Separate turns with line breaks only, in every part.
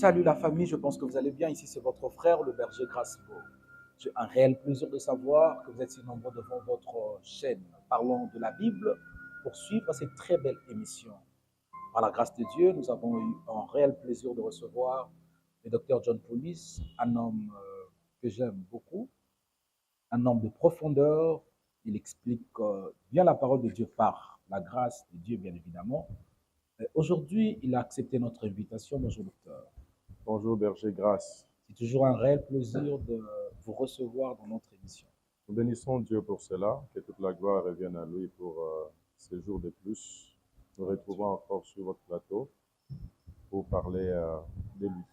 Salut la famille, je pense que vous allez bien. Ici, c'est votre frère, le berger Gracebo. J'ai un réel plaisir de savoir que vous êtes si nombreux devant votre chaîne. Parlons de la Bible pour suivre cette très belle émission. Par la grâce de Dieu, nous avons eu un réel plaisir de recevoir le docteur John Poulis, un homme que j'aime beaucoup, un homme de profondeur. Il explique bien la parole de Dieu par la grâce de Dieu, bien évidemment. Aujourd'hui, il a accepté notre invitation. Bonjour, docteur.
Bonjour Berger Grâce.
C'est toujours un réel plaisir de vous recevoir dans notre émission.
Nous bénissons Dieu pour cela, que toute la gloire revienne à lui pour ces jours de plus. Nous retrouvons encore sur votre plateau pour parler de lui.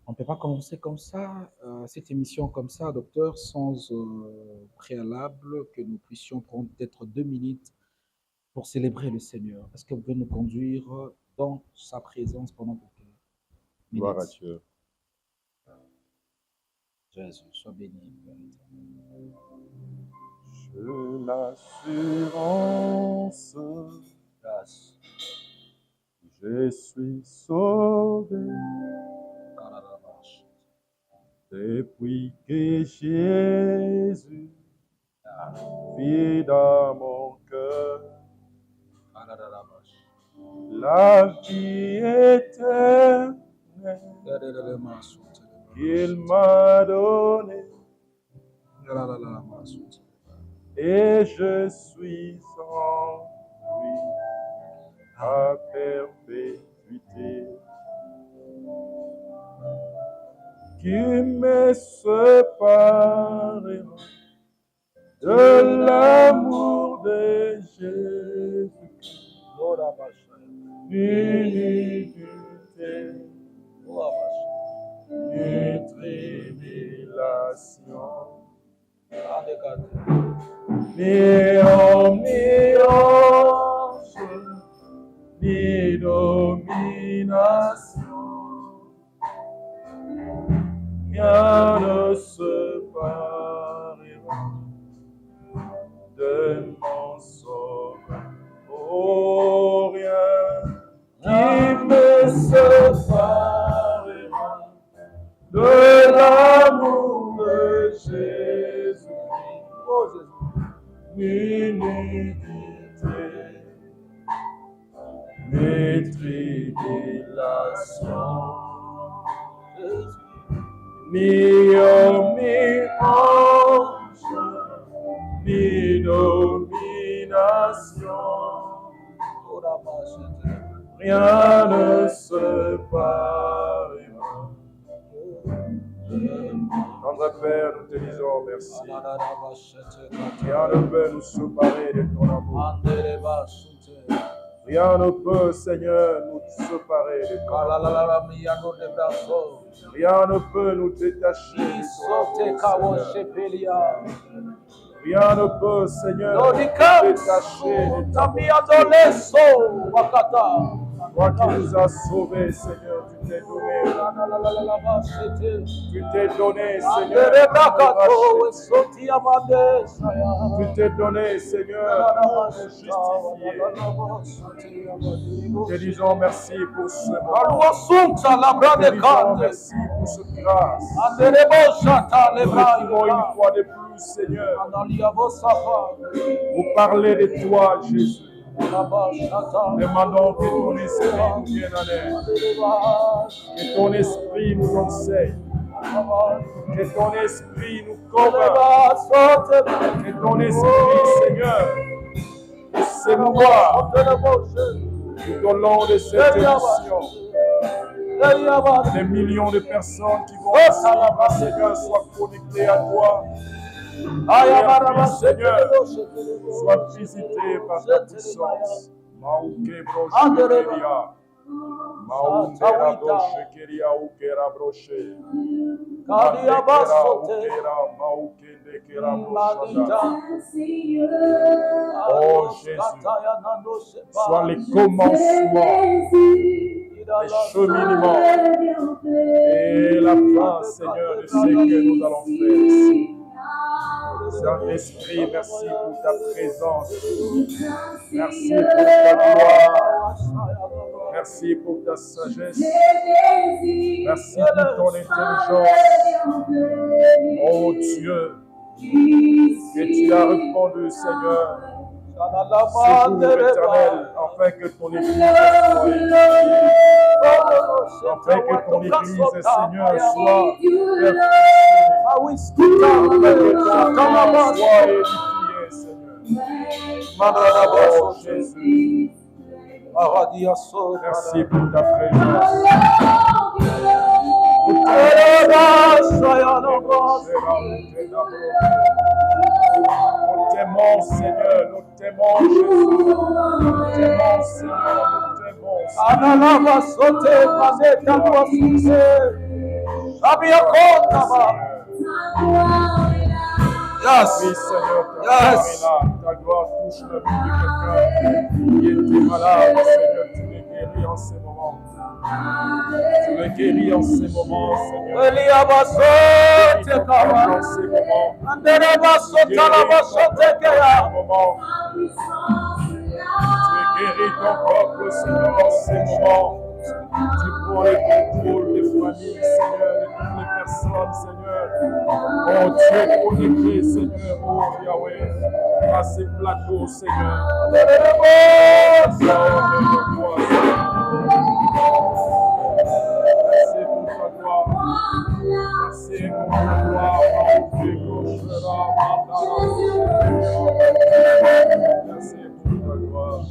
On ne peut pas commencer comme ça, cette émission comme ça, docteur, sans préalable que nous puissions prendre peut-être 2 minutes pour célébrer le Seigneur. Est-ce que vous pouvez nous conduire dans sa présence pendant quelques minutes?
Gloire à Dieu.
Jésus, sois béni.
Je l'assurance,
Grâce.
je suis sauvé depuis que Jésus vit dans mon cœur. La vie éternelle qu'il m'a donnée, et je suis en lui à perpétuité. Qui me séparera de l'amour de Jésus? Ni tribulation, ni omniscience, ni domination, rien ne séparera de mon sauveur. Oh, rien qui me séparera de l'amour de Jésus-Christ. Oh, Jésus. Ni tribulation, ni omniscience, ni domination, rien ne séparera. Notre Père, nous te disons merci. Rien ne peut nous séparer de ton amour. Rien ne peut, Seigneur, nous séparer de ton amour. Rien ne peut nous détacher de ton amour, Seigneur. Rien ne peut, Seigneur, nous détacher de ton amour. Toi qui nous as sauvés, Seigneur, tu t'es donné. Tu t'es donné, Seigneur. Tu t'es donné, Seigneur, pour nous justifier. Nous te disons merci pour ce moment. Nous te disons merci pour cette grâce. Nous retrouvons une fois de plus, Seigneur, pour parler de toi, Jésus. Demandons que ton esprit nous vienne en aide, que ton esprit nous enseigne, que ton esprit nous convainc, que ton esprit, Seigneur, s'émouvoie tout au long de cette émission. Des millions de personnes qui vont suivre, Seigneur, soient connectées à toi. Seigneur, sois visité par ta puissance. Mauke brochekeria. Mautera brochekeria ukera broche. Kadekera ukera mauke dekera brochada. Oh Jésus, sois le commencement, le cheminement et la fin, Seigneur, de ce que nous allons faire ici. Saint-Esprit, merci pour ta présence. Merci pour ta gloire. Merci pour ta sagesse. Merci pour ton intelligence. Oh Dieu, que tu as répondu, Seigneur. Secours éternel, afin que ton Église soit édifiée, afin que ton Église, Seigneur, soit perfectionnée, afin que ton cœur soit édifié, Seigneur. Oh Jésus, merci pour ta présence. Nous t'aimons, Seigneur, nous t'aimons, Jésus. Nous t'aimons, Seigneur, nous Yes. Oui, Seigneur, ta gloire touche la vie de quelqu'un qui était malade, Seigneur, tu le guéris en ces moments. Tu le guéris en ces moments, Seigneur. Tu le guéris en ces moments. Tu guéris ton peuple, Seigneur, en ces moments. Tu prends le contrôle des familles, Seigneur, de toutes les personnes, Seigneur. Oh Dieu, connecté, Seigneur, oh Yahweh, à ces plateaux, Seigneur. Merci pour ta gloire. Merci pour ta gloire. Merci pour ta gloire.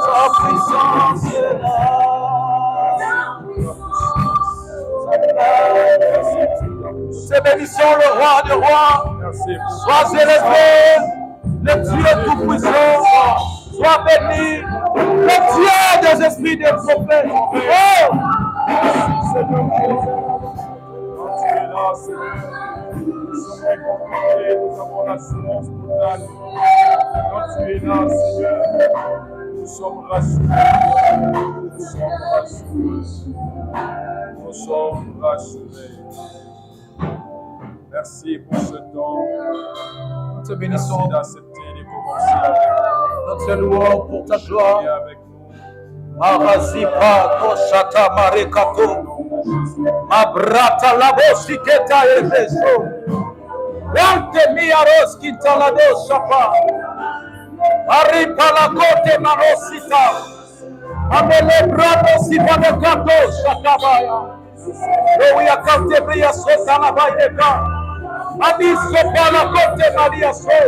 Sa puissance est là. C'est bénissons le roi des rois. Sois élevé, le Dieu tout-puissant. Sois béni, le Dieu des esprits des prophètes. Oh!
Tu es là, Seigneur. Nous sommes récompensés, nous avons l'assurance totale. Quand tu es là, Seigneur, nous sommes rassurés. Nous sommes rassurés. Nous sommes rassurés. Merci pour ce temps.
Nous te bénissons.
Merci d'accepter de commencer avec nous.
Nous te louons pour ta gloire.
Avec nous.
Marazipa koshata marekato. Mabrata labosi keta efeso. Wante miaros kintalado shapa. Aripa la kote marosita. Amele brado sipamekato shakabaya. Roya kante bria sota la baideka. Abiso pala kote maria so.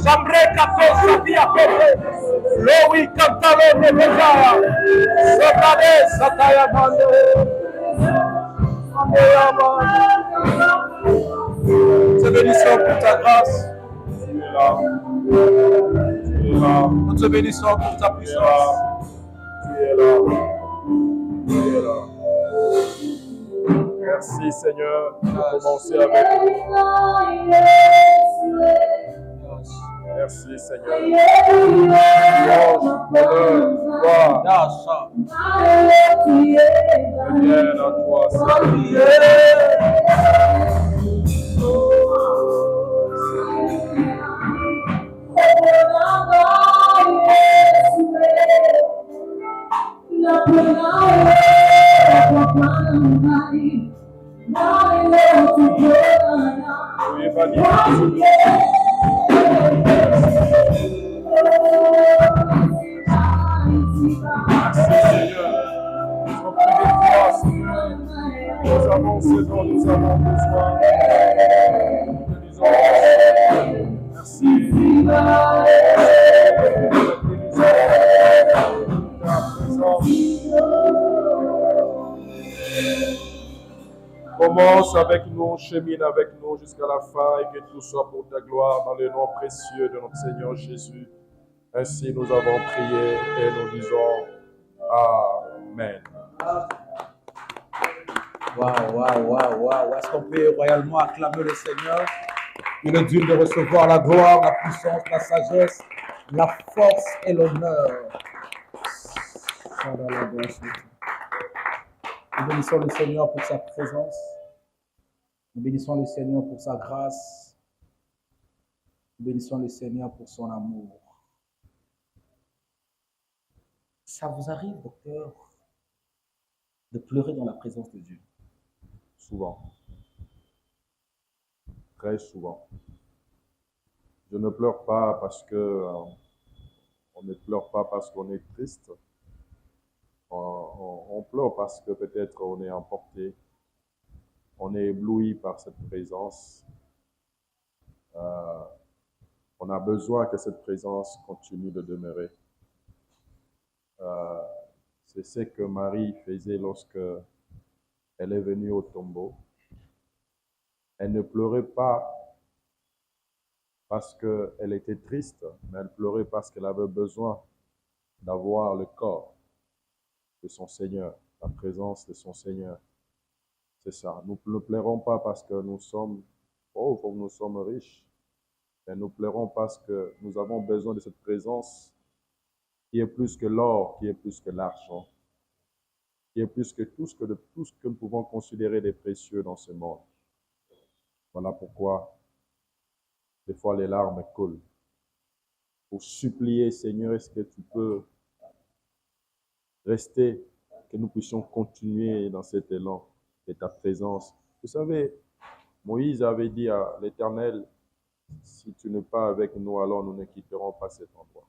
Sambreka to sabia kote. Lowi kantalo de bejaya. Sotade sataya mande. Nous te bénissons pour ta grâce.
Tu es là. Tu es là.
Nous te bénissons pour ta puissance.
Tu es là. Tu es là. Merci Seigneur de commencer avec nous. Merci Seigneur. Louange, bonheur, gloire. Revienne à toi Seigneur. Oui, magnifique. Merci Seigneur. Nous sommes pris de toi, Seigneur. Nous avons ce dont nous avons besoin. Nous te disons merci. Commence avec nous, chemine avec nous jusqu'à la fin et que tout soit pour ta gloire dans le nom précieux de notre Seigneur Jésus. Ainsi nous avons prié et nous disons Amen.
Waouh. Est-ce qu'on peut royalement acclamer le Seigneur? Il est digne de recevoir la gloire, la puissance, la sagesse, la force et l'honneur. Nous bénissons le Seigneur pour sa présence. Nous bénissons le Seigneur pour sa grâce. Bénissons le Seigneur pour son amour. Ça vous arrive, docteur, de pleurer dans la présence de Dieu?
Souvent, très souvent. Je ne pleure pas parce que on ne pleure pas parce qu'on est triste. On pleure parce que peut-être on est emporté, on est ébloui par cette présence. Euh, on a besoin que cette présence continue de demeurer. Euh, c'est ce que Marie faisait lorsque elle est venue au tombeau. Elle ne pleurait pas parce qu'elle était triste, mais elle pleurait parce qu'elle avait besoin d'avoir le corps de son Seigneur, la présence de son Seigneur. C'est ça. Nous ne pleurons pas parce que nous sommes pauvres ou nous sommes riches, mais nous pleurons parce que nous avons besoin de cette présence qui est plus que l'or, qui est plus que l'argent, qui est plus que tout ce que nous pouvons considérer des précieux dans ce monde. Voilà pourquoi des fois les larmes coulent. Pour supplier, Seigneur, est-ce que tu peux rester, que nous puissions continuer dans cet élan de ta présence. Vous savez, Moïse avait dit à l'Éternel, si tu n'es pas avec nous, alors nous ne quitterons pas cet endroit.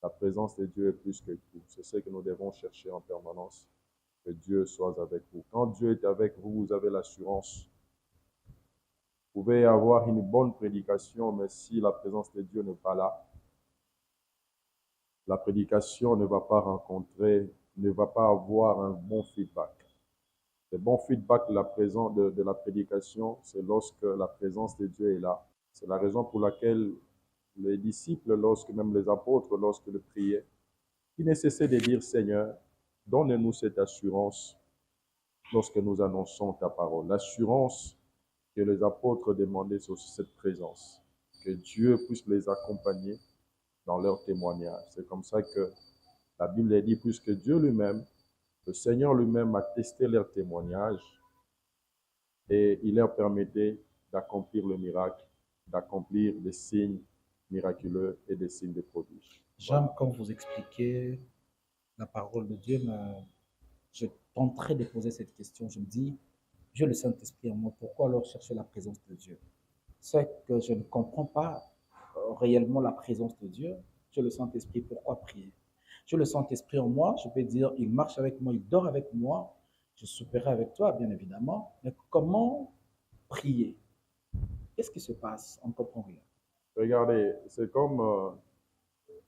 La présence de Dieu est plus que tout. C'est ce que nous devons chercher en permanence, que Dieu soit avec vous. Quand Dieu est avec vous, vous avez l'assurance. Vous pouvez avoir une bonne prédication, mais si la présence de Dieu n'est pas là, la prédication ne va pas avoir un bon feedback. Le bon feedback de la prédication, c'est lorsque la présence de Dieu est là. C'est la raison pour laquelle les disciples, même les apôtres, lorsqu'ils priaient, ils ne cessaient de dire, Seigneur, donne-nous cette assurance lorsque nous annonçons ta parole. L'assurance que les apôtres demandaient sur cette présence, que Dieu puisse les accompagner dans leur témoignage. C'est comme ça que la Bible dit, puisque Dieu lui-même, le Seigneur lui-même a testé leur témoignage et il leur permettait d'accomplir le miracle, d'accomplir des signes miraculeux et des signes de prodiges.
J'aime quand vous expliquez la parole de Dieu, mais je tenterai de poser cette question. Je me dis, j'ai le Saint-Esprit en moi, pourquoi alors chercher la présence de Dieu? C'est que je ne comprends pas réellement la présence de Dieu. J'ai le Saint-Esprit, pourquoi prier? J'ai le Saint-Esprit en moi, je peux dire, il marche avec moi, il dort avec moi, je souperai avec toi, bien évidemment, mais comment prier? Qu'est-ce qui se passe? On ne comprend rien.
Regardez, c'est comme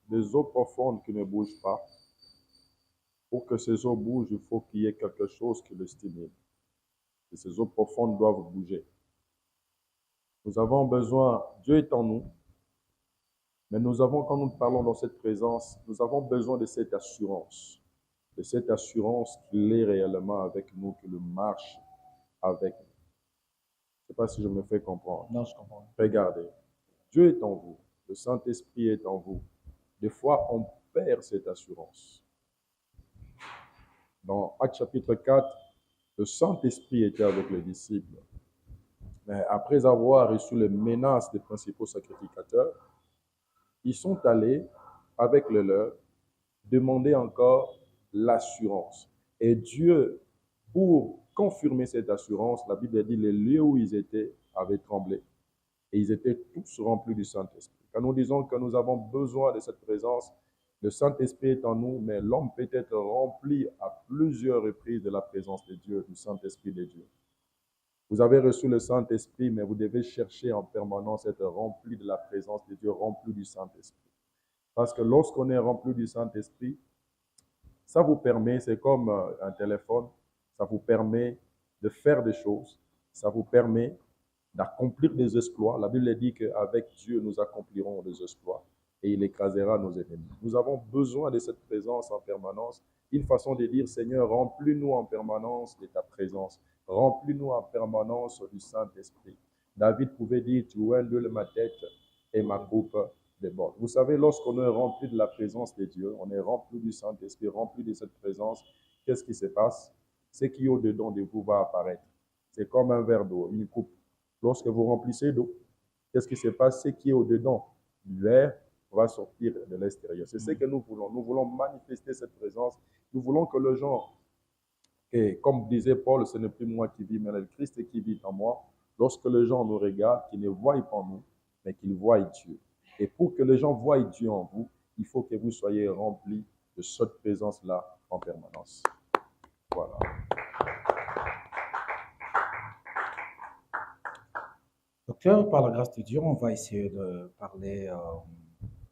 des eaux profondes qui ne bougent pas. Pour que ces eaux bougent, il faut qu'il y ait quelque chose qui les stimule. Et ces eaux profondes doivent bouger. Nous avons besoin, Dieu est en nous, mais quand nous parlons dans cette présence, nous avons besoin de cette assurance qu'il est réellement avec nous, qu'il marche avec nous. Je ne sais pas si je me fais comprendre.
Non, je comprends.
Regardez, Dieu est en vous, le Saint-Esprit est en vous. Des fois, on perd cette assurance. Dans Actes chapitre 4, le Saint-Esprit était avec les disciples. Mais après avoir reçu les menaces des principaux sacrificateurs, ils sont allés, avec le leur, demander encore l'assurance. Et Dieu, pour confirmer cette assurance, la Bible dit les lieux où ils étaient avaient tremblé. Et ils étaient tous remplis du Saint-Esprit. Quand nous disons que nous avons besoin de cette présence, le Saint-Esprit est en nous, mais l'homme peut être rempli à plusieurs reprises de la présence de Dieu, du Saint-Esprit de Dieu. Vous avez reçu le Saint-Esprit, mais vous devez chercher en permanence être rempli de la présence de Dieu, rempli du Saint-Esprit. Parce que lorsqu'on est rempli du Saint-Esprit, ça vous permet, c'est comme un téléphone, ça vous permet de faire des choses, ça vous permet d'accomplir des exploits. La Bible dit qu'avec Dieu, nous accomplirons des exploits et il écrasera nos ennemis. Nous avons besoin de cette présence en permanence. Une façon de dire, Seigneur, remplis-nous en permanence de ta présence. Remplis-nous en permanence du Saint-Esprit. David pouvait dire, tu induis ma tête et ma coupe déborde. Vous savez, lorsqu'on est rempli de la présence de Dieu, on est rempli du Saint-Esprit, rempli de cette présence, qu'est-ce qui se passe? Ce qui est au-dedans de vous va apparaître. C'est comme un verre d'eau, une coupe. Lorsque vous remplissez d'eau, Qu'est-ce qui se passe? Ce qui est au-dedans du verre va sortir de l'extérieur. C'est ce que nous voulons. Nous voulons manifester cette présence. Nous voulons que les gens, et comme disait Paul, ce n'est plus moi qui vis, mais le Christ qui vit en moi. Lorsque les gens nous regardent, qu'ils ne voient pas nous, mais qu'ils voient Dieu. Et pour que les gens voient Dieu en vous, il faut que vous soyez remplis de cette présence-là en permanence. Voilà.
Docteur, par la grâce de Dieu, on va essayer de parler.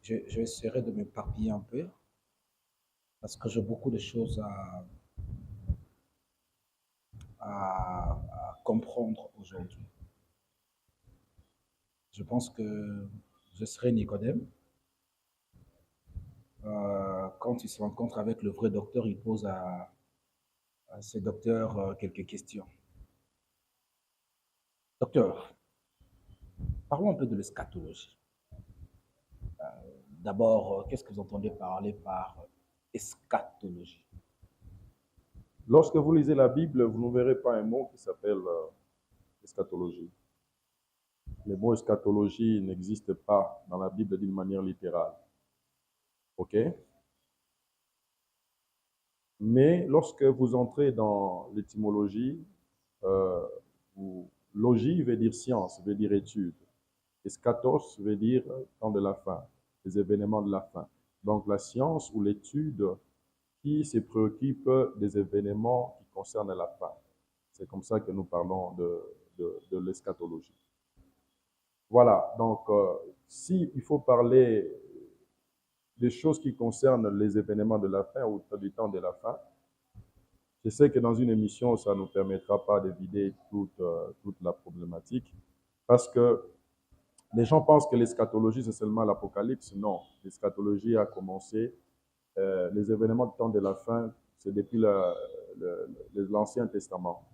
Je essaierai de m'éparpiller un peu parce que j'ai beaucoup de choses à comprendre aujourd'hui. Je pense que je serai Nicodème. Quand il se rencontre avec le vrai docteur, il pose à ce docteur quelques questions. Docteur, parlons un peu de l'eschatologie. D'abord, qu'est-ce que vous entendez parler par eschatologie?
Lorsque vous lisez la Bible, vous ne verrez pas un mot qui s'appelle eschatologie. Le mot eschatologie n'existe pas dans la Bible d'une manière littérale. OK? Mais lorsque vous entrez dans l'étymologie, logie veut dire science, veut dire étude. Eschatos veut dire temps de la fin, les événements de la fin. Donc la science ou l'étude qui se préoccupe des événements qui concernent la fin. C'est comme ça que nous parlons de l'eschatologie. Voilà, donc si il faut parler des choses qui concernent les événements de la fin ou du temps de la fin, je sais que dans une émission, ça ne nous permettra pas de vider toute la problématique, parce que les gens pensent que l'eschatologie, c'est seulement l'Apocalypse. Non, l'eschatologie a commencé, les événements du temps de la fin, c'est depuis l'Ancien Testament.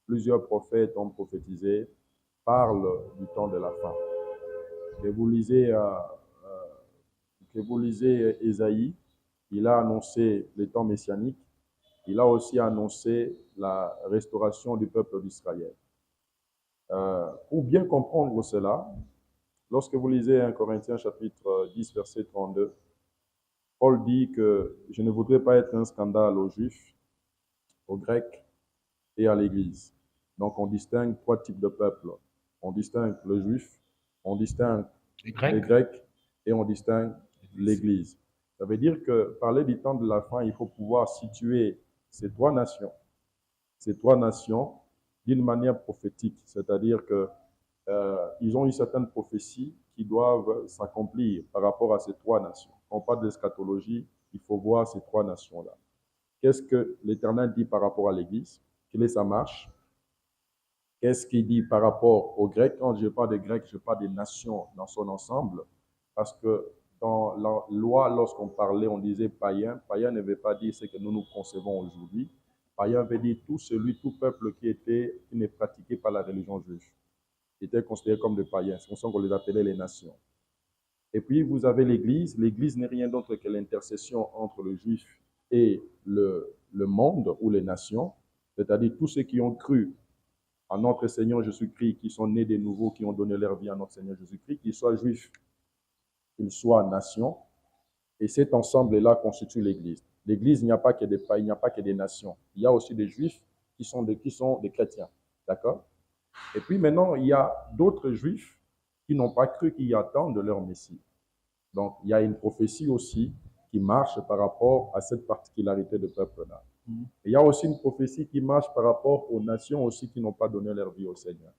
Plusieurs prophètes ont prophétisé, parlent du temps de la fin. Que vous lisez Ésaïe, il a annoncé les temps messianiques. Il a aussi annoncé la restauration du peuple d'Israël. Pour bien comprendre cela, lorsque vous lisez 1 Corinthiens chapitre 10, verset 32, Paul dit que je ne voudrais pas être un scandale aux Juifs, aux Grecs et à l'Église. Donc on distingue trois types de peuples. On distingue le Juif, on distingue les Grecs et on distingue l'Église. Ça veut dire que parler du temps de la fin, il faut pouvoir situer ces trois nations d'une manière prophétique, c'est-à-dire que ils ont une certaine prophétie qui doivent s'accomplir par rapport à ces trois nations. Quand on parle d'eschatologie, il faut voir ces trois nations-là. Qu'est-ce que l'Éternel dit par rapport à l'Église? Quelle est sa marche? Qu'est-ce qu'il dit par rapport aux Grecs? Quand je parle des Grecs, je parle des nations dans son ensemble, parce que dans la loi, lorsqu'on parlait, on disait païen. Païen ne veut pas dire ce que nous concevons aujourd'hui. Païen veut dire tout peuple qui ne pratiquait pas la religion juive, qui était considéré comme des païens. C'est comme ça qu'on les appelait les nations. Et puis, vous avez l'Église. L'Église n'est rien d'autre que l'intercession entre le juif et le monde ou les nations, c'est-à-dire tous ceux qui ont cru en notre Seigneur Jésus-Christ, qui sont nés de nouveau, qui ont donné leur vie à notre Seigneur Jésus-Christ, qu'ils soient juifs, qu'ils soient nations. Et cet ensemble-là constitue l'Église. L'Église, il n'y a pas que des païens, il n'y a pas que des nations. Il y a aussi des juifs qui sont des chrétiens. D'accord? Et puis maintenant, il y a d'autres juifs qui n'ont pas cru, qui attendent de leur Messie. Donc, il y a une prophétie aussi qui marche par rapport à cette particularité de peuple-là. Il y a aussi une prophétie qui marche par rapport aux nations aussi qui n'ont pas donné leur vie au Seigneur.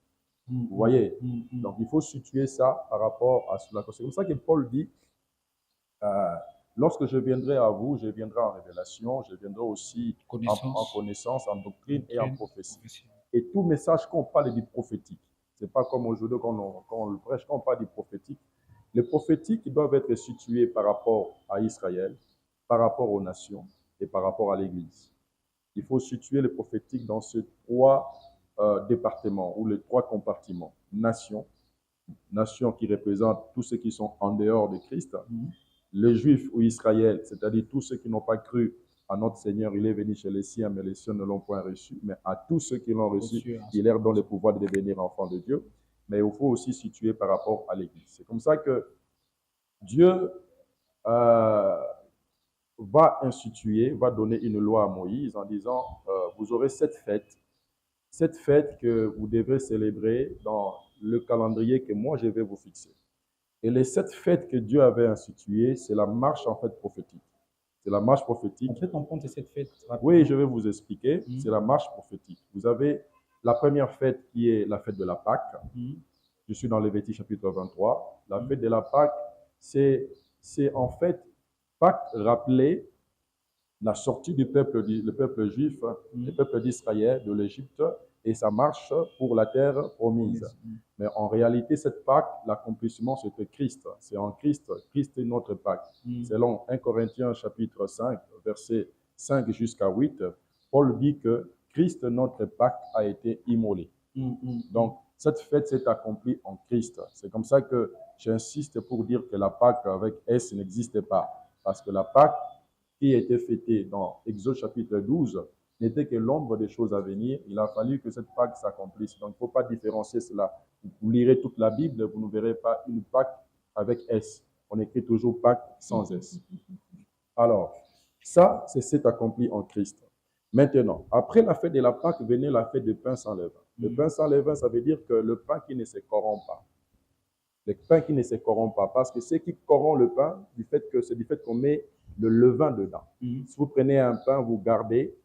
Vous voyez? Donc, il faut situer ça par rapport à cela. C'est comme ça que Paul dit, lorsque je viendrai à vous, je viendrai en révélation, je viendrai aussi en connaissance, en doctrine et en prophétie. Et tout message qu'on parle du prophétique, c'est pas comme aujourd'hui quand on le prêche, quand on parle du prophétique, les prophétiques doivent être situés par rapport à Israël, par rapport aux nations et par rapport à l'Église. Il faut situer les prophétiques dans ces trois départements ou les trois compartiments. Nation qui représente tous ceux qui sont en dehors de Christ. Les Juifs ou Israël, c'est-à-dire tous ceux qui n'ont pas cru à notre Seigneur, il est venu chez les siens, mais les siens ne l'ont point reçu. Mais à tous ceux qui l'ont reçu, il leur donne le pouvoir de devenir enfants de Dieu. mais il faut aussi situer par rapport à l'Église. C'est comme ça que Dieu va instituer, va donner une loi à Moïse en disant, vous aurez cette fête que vous devrez célébrer dans le calendrier que moi je vais vous fixer. Et les 7 fêtes que Dieu avait instituées, c'est la marche en fait prophétique. C'est la marche prophétique.
On peut comprendre cette fête rapidement.
Oui, je vais vous expliquer. C'est la marche prophétique. Vous avez la première fête qui est la fête de la Pâque. Je suis dans Lévitique chapitre 23. La fête de la Pâque, c'est en fait Pâques rappelait la sortie du peuple juif, le peuple d'Israël de l'Égypte et sa marche pour la terre promise. Mais en réalité, cette Pâque, l'accomplissement, c'était Christ. C'est en Christ. Christ est notre Pâque. Selon 1 Corinthiens chapitre 5, versets 5 jusqu'à 8, Paul dit que Christ, notre Pâque, a été immolé. Donc, cette fête s'est accomplie en Christ. C'est comme ça que j'insiste pour dire que la Pâque avec S n'existait pas. Parce que la Pâque qui était fêtée dans Exode chapitre 12 n'était que l'ombre des choses à venir. Il a fallu que cette Pâque s'accomplisse. Donc, il ne faut pas différencier cela. Vous lirez toute la Bible, vous ne verrez pas une Pâque avec S. On écrit toujours Pâque sans S. Alors, ça, c'est accompli en Christ. Maintenant, après la fête de la Pâque, venait la fête du pain sans levain. Le pain sans levain, ça veut dire que le pain qui ne se corrompt pas. Le pain qui ne se corrompt pas. Parce que ce qui corrompt le pain, c'est du fait qu'on met le levain dedans. Si vous prenez un pain, vous gardez,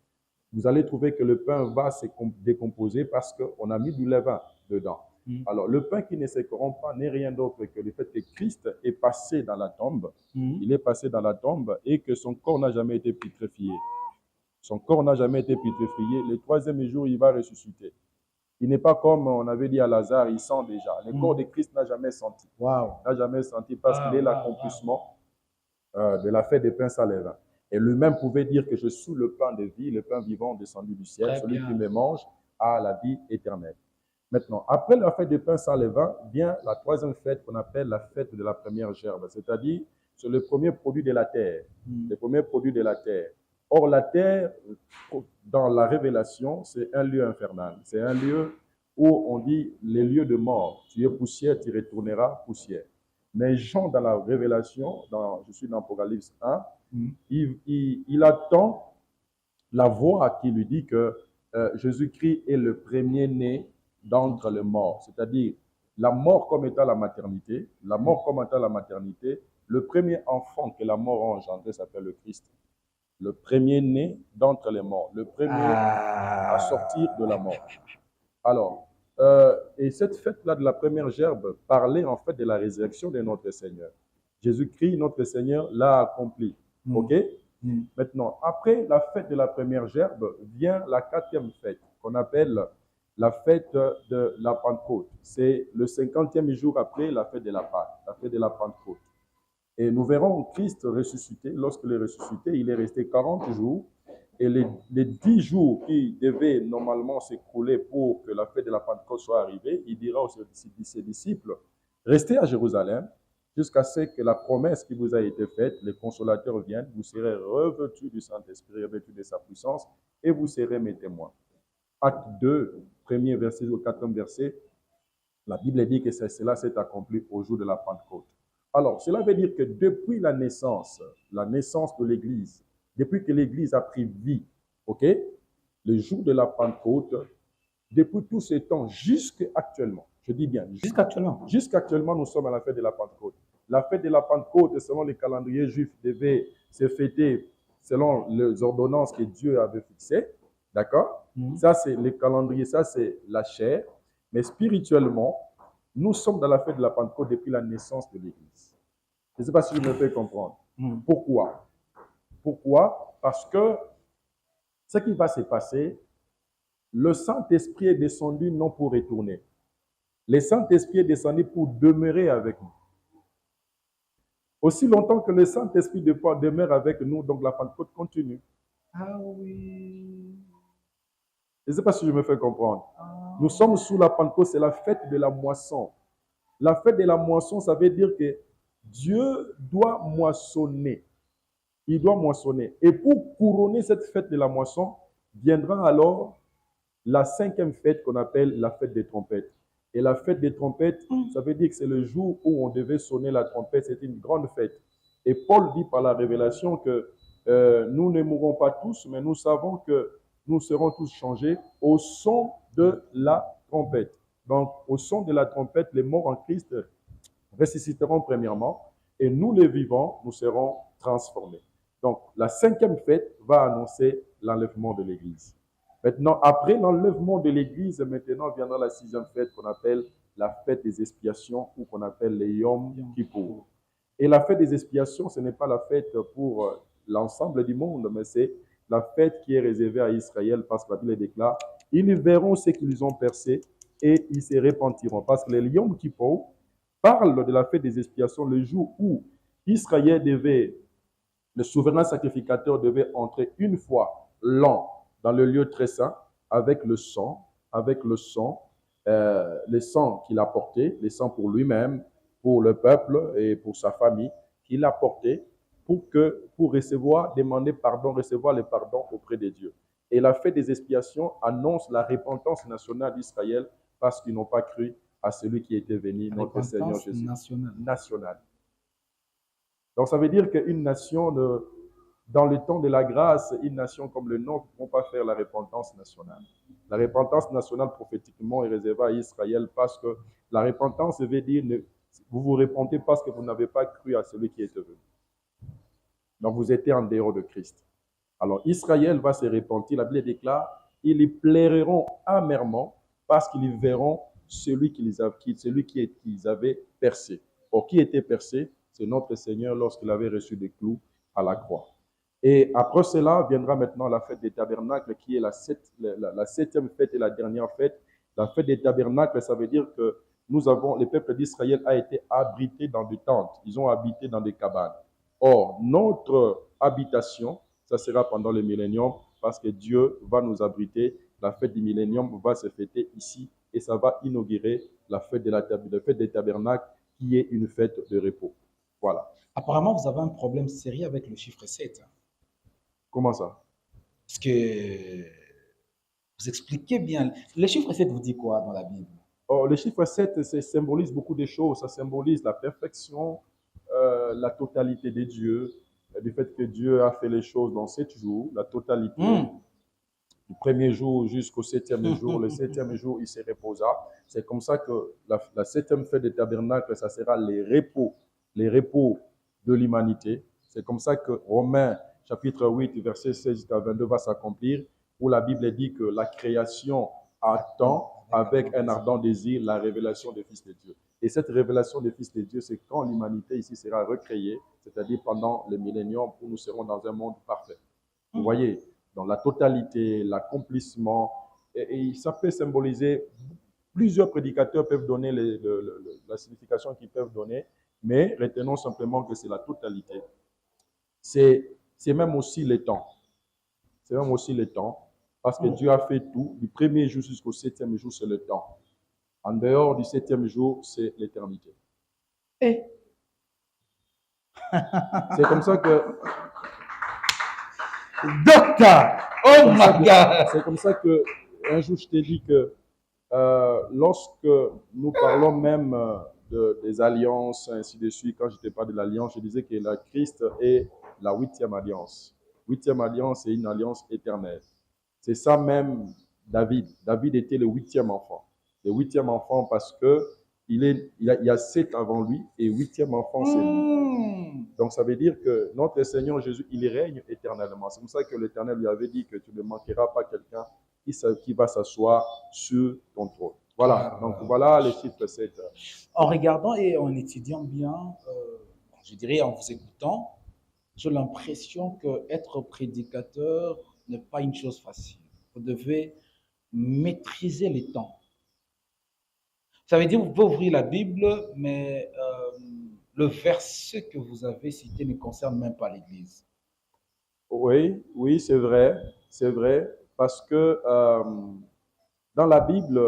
vous allez trouver que le pain va se décomposer parce qu'on a mis du levain dedans. Alors, le pain qui ne se corrompt pas n'est rien d'autre que le fait que Christ est passé dans la tombe. Il est passé dans la tombe et que son corps n'a jamais été putréfié. Son corps n'a jamais été putréfié. Le 3e jour, il va ressusciter. Il n'est pas comme on avait dit à Lazare, il sent déjà. Le corps de Christ n'a jamais senti. N'a jamais senti parce qu'il est l'accomplissement de la fête des pains sans levain. Et lui-même pouvait dire que je suis le pain de vie, le pain vivant descendu du ciel. Celui qui me mange a la vie éternelle. Maintenant, après la fête des pains sans levain, vient la 3e fête qu'on appelle la fête de la première gerbe. C'est-à-dire, c'est le premier produit de la terre. Le premier produit de la terre. Or, la terre, dans la Révélation, c'est un lieu infernal. C'est un lieu où on dit les lieux de mort. Tu es poussière, tu retourneras poussière. Mais Jean, dans la Révélation, je suis dans Apocalypse 1, il attend la voix qui lui dit que Jésus-Christ est le premier-né d'entre les morts. C'est-à-dire, la mort comme étant la maternité, le premier enfant que la mort a engendré s'appelle le Christ. Le premier-né d'entre les morts, le premier à sortir de la mort. Alors, et cette fête-là de la première gerbe parlait en fait de la résurrection de notre Seigneur. Jésus-Christ, notre Seigneur, l'a accompli. OK? Maintenant, après la fête de la première gerbe, vient la 4e fête, qu'on appelle la fête de la Pentecôte. C'est le 50e jour après la fête de la Pâque, la fête de la Pentecôte. Et nous verrons Christ ressuscité. Lorsqu'il est ressuscité, il est resté 40 jours. Et les 10 jours qui devaient normalement s'écrouler pour que la fête de la Pentecôte soit arrivée, il dira aux ses disciples, restez à Jérusalem jusqu'à ce que la promesse qui vous a été faite, les consolateurs viennent, vous serez revêtus du Saint-Esprit, revêtus de sa puissance, et vous serez mes témoins. Acte 2, 1er verset au 4e verset, la Bible dit que cela s'est accompli au jour de la Pentecôte. Alors, cela veut dire que depuis la naissance de l'Église, depuis que l'Église a pris vie, ok, le jour de la Pentecôte, depuis tout ce temps, jusqu'actuellement, je dis bien, jusqu'actuellement, nous sommes à la fête de la Pentecôte. La fête de la Pentecôte, selon les calendriers juifs, devait se fêter selon les ordonnances que Dieu avait fixées, d'accord? Ça, c'est les calendriers, ça, c'est la chair. Mais spirituellement, nous sommes dans la fête de la Pentecôte depuis la naissance de l'Église. Je ne sais pas si je me fais comprendre. Pourquoi? Pourquoi? Parce que ce qui va se passer, le Saint-Esprit est descendu non pour retourner. Le Saint-Esprit est descendu pour demeurer avec nous. Aussi longtemps que le Saint-Esprit demeure avec nous, donc la Pentecôte continue.
Ah oui.
Je ne sais pas si je me fais comprendre. Nous sommes sous la Pentecôte, c'est la fête de la moisson. La fête de la moisson, ça veut dire que Dieu doit moissonner. Il doit moissonner. Et pour couronner cette fête de la moisson, viendra alors la 5e fête qu'on appelle la fête des trompettes. Et la fête des trompettes, ça veut dire que c'est le jour où on devait sonner la trompette. C'était une grande fête. Et Paul dit par la révélation que nous ne mourrons pas tous, mais nous savons que nous serons tous changés au son de la trompette. Donc, au son de la trompette, les morts en Christ ressusciteront premièrement, et nous les vivants, nous serons transformés. Donc, la 5e fête va annoncer l'enlèvement de l'Église. Maintenant, après l'enlèvement de l'Église, maintenant viendra la 6e fête qu'on appelle la fête des expiations ou qu'on appelle les Yom Kippour. Et la fête des expiations, ce n'est pas la fête pour l'ensemble du monde, mais c'est la fête qui est réservée à Israël parce que la Bible déclare « Ils verront ce qu'ils ont percé et ils se repentiront ». Parce que les Yom Kippour parlent de la fête des expiations, le jour où Israël le souverain sacrificateur devait entrer une fois l'an dans le lieu très saint avec le sang les sangs qu'il a portés, les sangs pour lui-même, pour le peuple et pour sa famille, qu'il a portés pour recevoir le pardon auprès de Dieu. Et la fête des expiations annonce la repentance nationale d'Israël parce qu'ils n'ont pas cru à celui qui était venu, notre Seigneur Jésus. National. Donc ça veut dire qu'une nation, dans le temps de la grâce, une nation comme le nôtre ne peut pas faire la repentance nationale. La repentance nationale prophétiquement est réservée à Israël parce que la repentance veut dire vous vous repentez parce que vous n'avez pas cru à celui qui est venu. Donc vous étiez en dehors de Christ. Alors Israël va se repentir. La Bible déclare, ils y pleureront amèrement parce qu'ils verront celui qu'ils avaient percé. Or, qui était percé? C'est notre Seigneur lorsqu'il avait reçu des clous à la croix. Et après cela viendra maintenant la fête des tabernacles qui est la 7e fête et la dernière fête. La fête des tabernacles, ça veut dire que le peuple d'Israël a été abrité dans des tentes. Ils ont habité dans des cabanes. Or, notre habitation, ça sera pendant le millénium parce que Dieu va nous abriter. La fête du millénium va se fêter ici et ça va inaugurer la fête des tabernacles qui est une fête de repos. Voilà.
Apparemment, vous avez un problème sérieux avec le chiffre 7.
Comment ça?
Parce que vous expliquez bien. Le chiffre 7 vous dit quoi dans la Bible?
Oh, le chiffre 7, ça symbolise beaucoup de choses. Ça symbolise la perfection, la totalité de Dieu, du fait que Dieu a fait les choses dans 7 jours, la totalité. Du premier jour jusqu'au 7e jour. Le 7e jour, il se reposa. C'est comme ça que la 7e fête des tabernacles, ça sera les repos de l'humanité. C'est comme ça que Romains chapitre 8, verset 16 à 22 va s'accomplir, où la Bible dit que la création attend avec un ardent désir la révélation des fils de Dieu. Et cette révélation des fils de Dieu, c'est quand l'humanité ici sera recréée, c'est-à-dire pendant le millénium où nous serons dans un monde parfait. Vous voyez, dans la totalité, l'accomplissement, et ça peut symboliser, plusieurs prédicateurs peuvent donner la signification qu'ils peuvent donner, mais retenons simplement que c'est la totalité. C'est même aussi le temps. C'est même aussi le temps, parce que Dieu a fait tout. Du premier jour jusqu'au 7e jour, c'est le temps. En dehors du 7e jour, c'est l'éternité. C'est comme ça que...
Docteur! Oh my God!
C'est comme ça que, un jour, je t'ai dit que lorsque nous parlons même des alliances, ainsi de suite, quand je te parle de l'alliance, je disais que la Christ est la 8e alliance. 8e alliance est une alliance éternelle. C'est ça même David. David était le 8e enfant. Le 8e enfant parce que il y a 7 avant lui et 8e enfant c'est lui. Donc ça veut dire que notre Seigneur Jésus, il règne éternellement. C'est pour ça que l'Éternel lui avait dit que tu ne manqueras pas quelqu'un qui va s'asseoir sur ton trône. Voilà, donc voilà les chiffres 7.
En regardant et en étudiant bien, je dirais en vous écoutant, j'ai l'impression qu'être prédicateur n'est pas une chose facile. Vous devez maîtriser les temps. Ça veut dire que vous pouvez ouvrir la Bible, mais le verset que vous avez cité ne concerne même pas l'Église.
Oui, c'est vrai, parce que dans la Bible,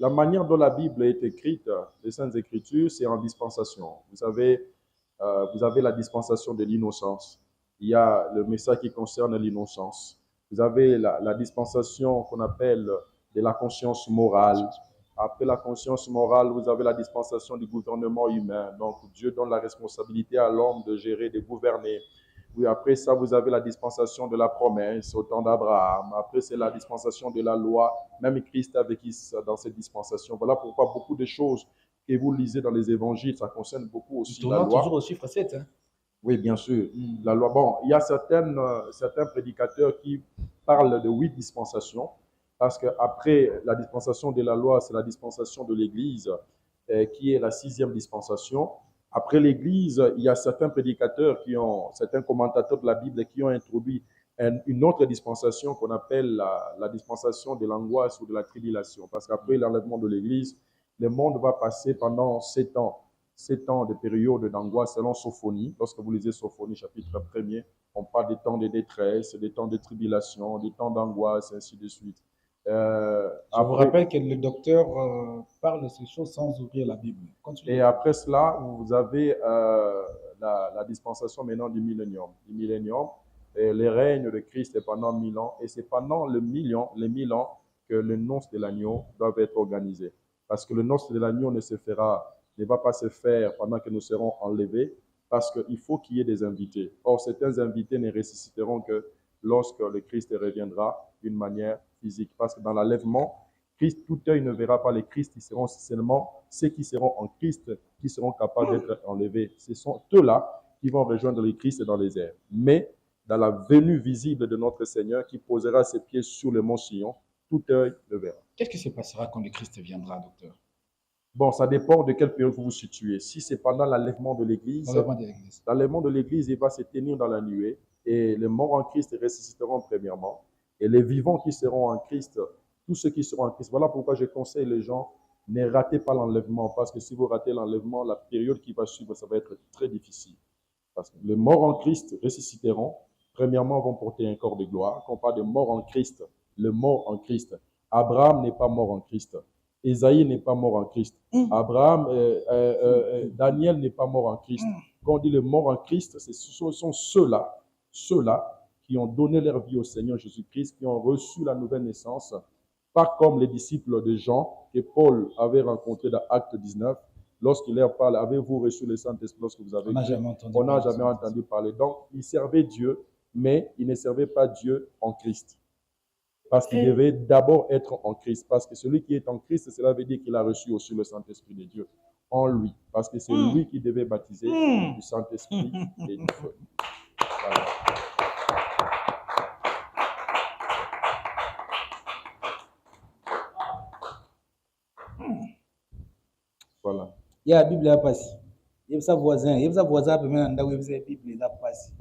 la manière dont la Bible est écrite, les Saintes Écritures, c'est en dispensation. Vous avez la dispensation de l'innocence. Il y a le message qui concerne l'innocence. Vous avez la dispensation qu'on appelle de la conscience morale. Après la conscience morale, vous avez la dispensation du gouvernement humain. Donc, Dieu donne la responsabilité à l'homme de gérer, de gouverner. Oui, après ça, vous avez la dispensation de la promesse au temps d'Abraham. Après, c'est la dispensation de la loi. Même Christ a vécu dans cette dispensation. Voilà pourquoi beaucoup de choses que vous lisez dans les évangiles, ça concerne beaucoup aussi la loi.
Toujours au chiffre 7. Hein?
Oui, bien sûr. La loi. Bon, il y a certains prédicateurs qui parlent de 8 dispensations, parce qu'après la dispensation de la loi, c'est la dispensation de l'Église, qui est la 6e dispensation. Après l'Église, il y a certains prédicateurs certains commentateurs de la Bible qui ont introduit une autre dispensation qu'on appelle la dispensation de l'angoisse ou de la tribulation. Parce qu'après l'enlèvement de l'Église, le monde va passer pendant 7 ans. 7 ans de période d'angoisse selon Sophonie. Lorsque vous lisez Sophonie, chapitre 1er, on parle des temps de détresse, des temps de tribulation, des temps d'angoisse, ainsi de suite.
Je vous rappelle que le docteur parle de ces choses sans ouvrir la Bible.
Continuez. Et après cela, vous avez la dispensation maintenant du millénium. Le règne de Christ est pendant 1000 ans, et c'est pendant les 1000 ans que le noces de l'agneau doivent être organisé. Parce que le noces de l'agneau ne va pas se faire pendant que nous serons enlevés, parce qu'il faut qu'il y ait des invités. Or, certains invités ne ressusciteront que lorsque le Christ reviendra d'une manière physique. Parce que dans l'enlèvement, Christ, tout œil ne verra pas les Christ, ils seront seulement ceux qui seront en Christ, qui seront capables d'être enlevés. Ce sont eux-là qui vont rejoindre le Christ dans les airs. Mais dans la venue visible de notre Seigneur, qui posera ses pieds sur le mont Sion, tout œil le verra.
Qu'est-ce qui se passera quand le Christ viendra, docteur?
Bon, ça dépend de quelle période vous vous situez. Si c'est pendant l'enlèvement de l'Église, l'enlèvement de l'Église, il va se tenir dans la nuée, et les morts en Christ ressusciteront premièrement, et les vivants qui seront en Christ, tous ceux qui seront en Christ. Voilà pourquoi je conseille les gens, ne ratez pas l'enlèvement, parce que si vous ratez l'enlèvement, la période qui va suivre, ça va être très difficile. Parce que les morts en Christ ressusciteront, premièrement, vont porter un corps de gloire. Quand on parle de mort en Christ, le mort en Christ, Abraham n'est pas mort en Christ. Isaïe n'est pas mort en Christ. Daniel n'est pas mort en Christ. Quand on dit le mort en Christ, ce sont ceux-là qui ont donné leur vie au Seigneur Jésus-Christ, qui ont reçu la nouvelle naissance, pas comme les disciples de Jean que Paul avait rencontrés dans Acte 19. Lorsqu'il leur parle, avez-vous reçu le Saint-Esprit lorsque vous avez cru? On n'a jamais entendu parler. Donc, ils servaient Dieu, mais ils ne servaient pas Dieu en Christ. Parce qu'il devait d'abord être en Christ. Parce que celui qui est en Christ, cela veut dire qu'il a reçu aussi le Saint-Esprit de Dieu en lui. Parce que c'est lui qui devait baptiser du Saint-Esprit et du feu. Voilà. Voilà.
Il y a la Bible là passe. Il y a sa voisin, peut même dans la Bible là passe.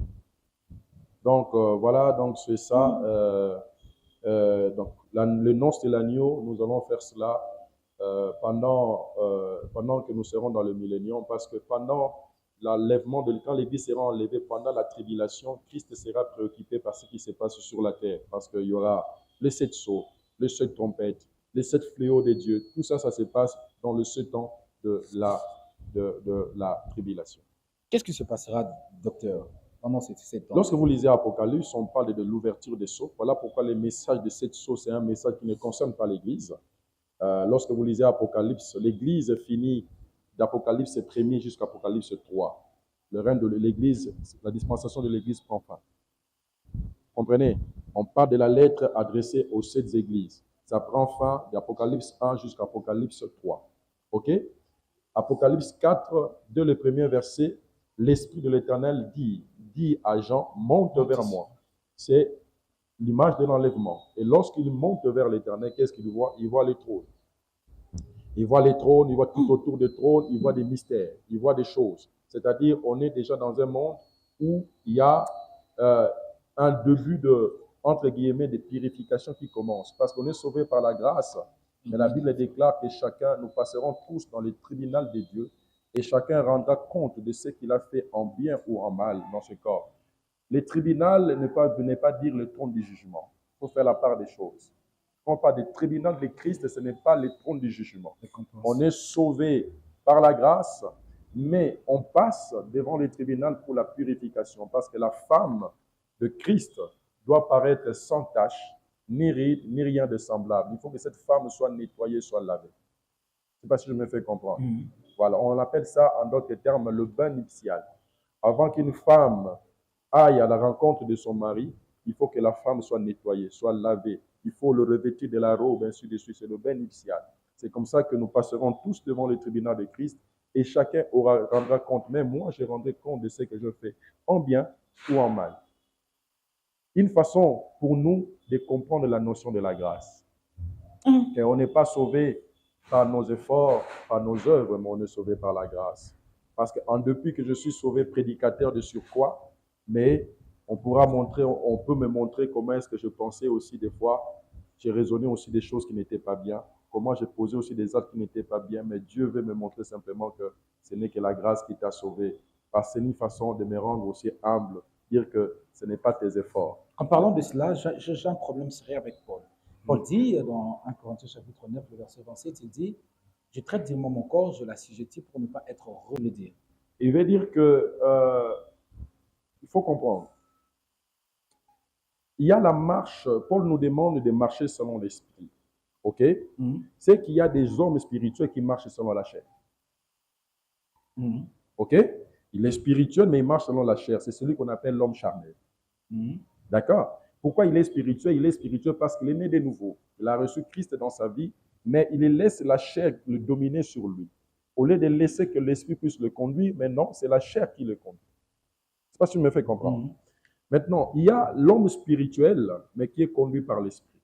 Donc voilà, donc c'est ça. Donc le noces de l'agneau, nous allons faire cela pendant que nous serons dans le millénium, parce que pendant l'enlèvement quand l'Église sera enlevée pendant la tribulation, Christ sera préoccupé par ce qui se passe sur la terre, parce qu'il y aura les 7 sceaux, les 7 trompettes, les 7 fléaux de Dieu. Tout ça, ça se passe dans le 7 ans de la tribulation.
Qu'est-ce qui se passera, docteur, pendant ces 7 ans?
Lorsque vous lisez Apocalypse, on parle de l'ouverture des sceaux. Voilà pourquoi le message de 7 sceaux, c'est un message qui ne concerne pas l'Église. Lorsque vous lisez Apocalypse, l'Église finit d'Apocalypse 1er jusqu'à Apocalypse 3. Le règne de l'Église, la dispensation de l'Église prend fin. Comprenez? On parle de la lettre adressée aux 7 églises. Ça prend fin d'Apocalypse 1 jusqu'à Apocalypse 3. OK? Apocalypse 4, dès le premier verset, l'Esprit de l'Éternel dit à Jean, monte vers moi. C'est l'image de l'enlèvement. Et lorsqu'il monte vers l'Éternel, qu'est-ce qu'il voit? Il voit les trônes. Il voit les trônes, il voit tout autour des trônes, il voit des mystères, il voit des choses. C'est-à-dire, on est déjà dans un monde où il y a un début de, entre guillemets, de purification qui commence. Parce qu'on est sauvé par la grâce. Mais la Bible déclare que nous passerons tous dans le tribunal de Dieu, et chacun rendra compte de ce qu'il a fait en bien ou en mal dans ce corps. Le tribunal ne pas dire le trône du jugement. Il faut faire la part des choses. Quand on parle du tribunal de Christ, ce n'est pas le trône du jugement. On est sauvé par la grâce, mais on passe devant le tribunal pour la purification, parce que la femme de Christ doit paraître sans tache, ni ride, ni rien de semblable. Il faut que cette femme soit nettoyée, soit lavée. sais pas si je me fais comprendre.
Mhm.
Voilà, on appelle ça en d'autres termes le bain nuptial. Avant qu'une femme aille à la rencontre de son mari, il faut que la femme soit nettoyée, soit lavée. Il faut le revêtir de la robe, ainsi de suite. C'est le bain nuptial. C'est comme ça que nous passerons tous devant le tribunal de Christ et chacun rendra compte. Mais moi, je rendrai compte de ce que je fais, en bien ou en mal. Une façon pour nous de comprendre la notion de la grâce. Et on n'est pas sauvé par nos efforts, par nos œuvres, mais on est sauvé par la grâce. Parce que depuis que je suis sauvé prédicateur de surcroît, mais on peut me montrer comment est-ce que je pensais aussi des fois, j'ai raisonné aussi des choses qui n'étaient pas bien, comment j'ai posé aussi des actes qui n'étaient pas bien, mais Dieu veut me montrer simplement que ce n'est que la grâce qui t'a sauvé. Parce que c'est une façon de me rendre aussi humble, dire que ce n'est pas tes efforts.
En parlant de cela, j'ai un problème sérieux avec Paul. Paul dit dans 1 Corinthiens chapitre 9, le verset 27, il dit « Je traite durement mon corps, je l'assujettis pour ne pas être relédé. »
Il veut dire que il faut comprendre. Il y a la marche, Paul nous demande de marcher selon l'esprit. Ok? C'est qu'il y a des hommes spirituels qui marchent selon la chair. Ok? Il est spirituel, mais il marche selon la chair. C'est celui qu'on appelle l'homme charnel. D'accord? Pourquoi il est spirituel? Il est spirituel parce qu'il est né de nouveau. Il a reçu Christ dans sa vie, mais il laisse la chair le dominer sur lui. Au lieu de laisser que l'esprit puisse le conduire, mais non, c'est la chair qui le conduit. Je ne sais pas si tu me fais comprendre. Maintenant, il y a l'homme spirituel, mais qui est conduit par l'esprit.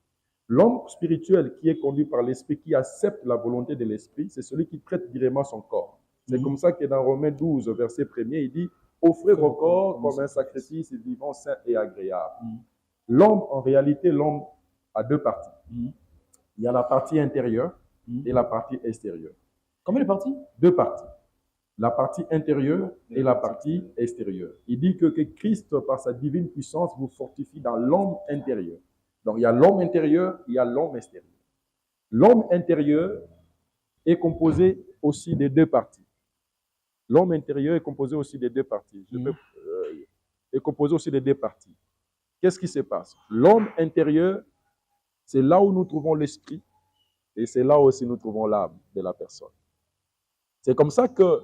L'homme spirituel qui est conduit par l'esprit, qui accepte la volonté de l'esprit, c'est celui qui traite directement son corps. C'est comme ça que dans Romains 12, verset 1er, il dit « Offrez vos corps comme un sacrifice vivant, saint et agréable. » L'homme, en réalité, l'homme a deux parties. Il y a la partie intérieure et la partie extérieure.
Combien de parties?
Deux parties. La partie intérieure et la partie extérieure. Il dit que Christ, par sa divine puissance, vous fortifie dans l'homme intérieur. Donc, il y a l'homme intérieur, il y a l'homme extérieur. L'homme intérieur est composé aussi de deux parties. L'homme intérieur est composé aussi de deux parties. Est composé aussi de deux parties. Qu'est-ce qui se passe? L'homme intérieur, c'est là où nous trouvons l'esprit et c'est là aussi nous trouvons l'âme de la personne. C'est comme ça que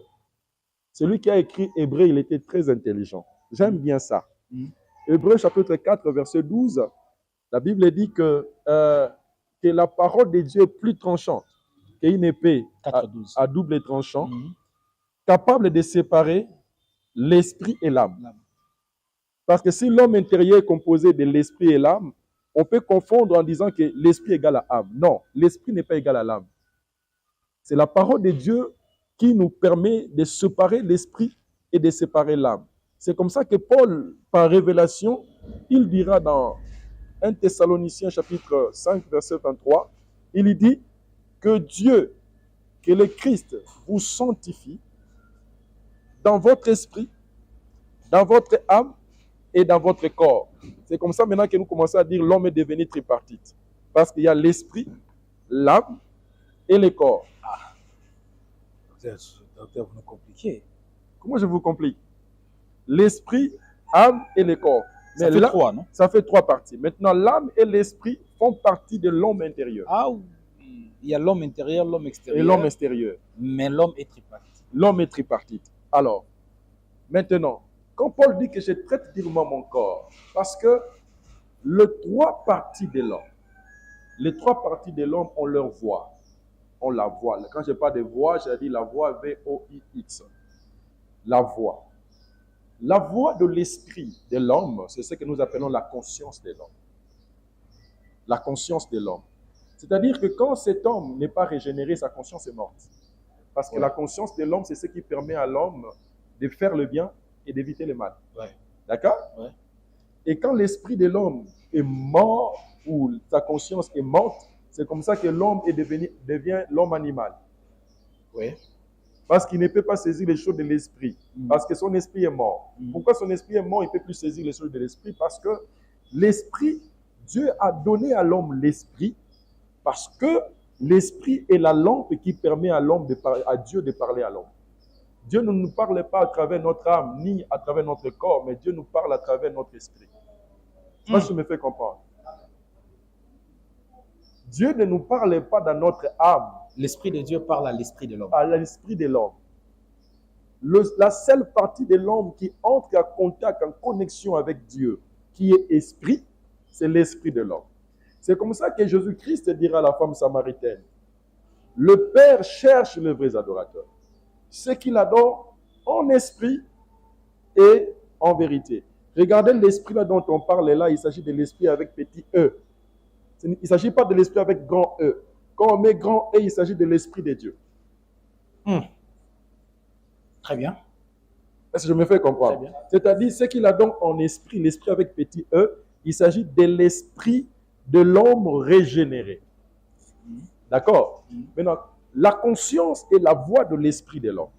celui qui a écrit Hébreu, il était très intelligent. J'aime bien ça. Hébreu chapitre 4, verset 12, la Bible dit que la parole de Dieu est plus tranchante qu'une épée à double tranchant, capable de séparer l'esprit et l'âme. Parce que si l'homme intérieur est composé de l'esprit et l'âme, on peut confondre en disant que l'esprit égale à l'âme. Non, l'esprit n'est pas égal à l'âme. C'est la parole de Dieu qui nous permet de séparer l'esprit et de séparer l'âme. C'est comme ça que Paul, par révélation, il dira dans 1 Thessaloniciens chapitre 5, verset 23, il dit que Dieu, que le Christ vous sanctifie dans votre esprit, dans votre âme et dans votre corps. C'est comme ça maintenant que nous commençons à dire l'homme est devenu tripartite. Parce qu'il y a l'esprit, l'âme et le corps.
Docteur, vous nous compliquez.
Comment je vous complique? L'esprit, âme et le corps.
Ça fait trois, non?
Ça fait trois parties. Maintenant, l'âme et l'esprit font partie de l'homme intérieur.
Ah oui. Il y a l'homme intérieur, l'homme extérieur.
Et l'homme extérieur.
Mais l'homme est tripartite.
L'homme est tripartite. Alors, maintenant, quand Paul dit que je traite durement mon corps, parce que les trois parties de l'homme ont leur voix. On la voit. Quand je parle de voix, j'ai dit la voix V-O-I-X. La voix. La voix de l'esprit de l'homme, c'est ce que nous appelons la conscience de l'homme. La conscience de l'homme. C'est-à-dire que quand cet homme n'est pas régénéré, sa conscience est morte. Parce que la conscience de l'homme, c'est ce qui permet à l'homme de faire le bien et d'éviter le mal. D'accord? Et quand l'esprit de l'homme est mort, ou sa conscience est morte, c'est comme ça que l'homme devient l'homme animal. Parce qu'il ne peut pas saisir les choses de l'esprit. Parce que son esprit est mort. Pourquoi son esprit est mort? Il ne peut plus saisir les choses de l'esprit. Parce que l'esprit, Dieu a donné à l'homme l'esprit. Parce que l'esprit est la lampe qui permet à Dieu de parler à l'homme. Dieu ne nous parle pas à travers notre âme, ni à travers notre corps, mais Dieu nous parle à travers notre esprit. Ça, je me fais comprendre. Dieu ne nous parle pas dans notre âme,
L'Esprit de Dieu parle à l'esprit de l'homme.
à l'esprit de l'homme. La seule partie de l'homme qui entre en contact, en connexion avec Dieu, qui est esprit, c'est l'esprit de l'homme. C'est comme ça que Jésus-Christ dira à la femme samaritaine, le Père cherche les vrais adorateurs, ceux qui l'adorent en esprit et en vérité. Regardez l'esprit là dont on parle là, il s'agit de l'esprit avec petit E. Il ne s'agit pas de l'esprit avec grand E. Quand on met grand E, il s'agit de l'esprit de Dieu.
Très bien.
Est-ce que je me fais comprendre? C'est-à-dire, ce qu'il a donc en esprit, l'esprit avec petit E, il s'agit de l'esprit de l'homme régénéré. D'accord? Maintenant, la conscience est la voix de l'esprit de l'homme.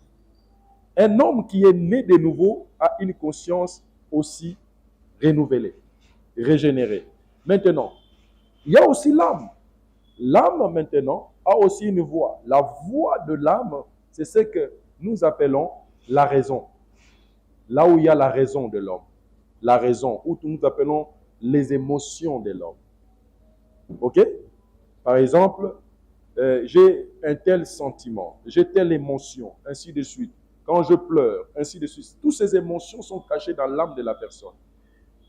Un homme qui est né de nouveau a une conscience aussi renouvelée, régénérée. Maintenant, il y a aussi l'âme. L'âme, maintenant, a aussi une voix. La voix de l'âme, c'est ce que nous appelons la raison. Là où il y a la raison de l'homme. La raison, où nous appelons les émotions de l'homme. OK? Par exemple, j'ai un tel sentiment, j'ai telle émotion, ainsi de suite. Quand je pleure, ainsi de suite. Toutes ces émotions sont cachées dans l'âme de la personne.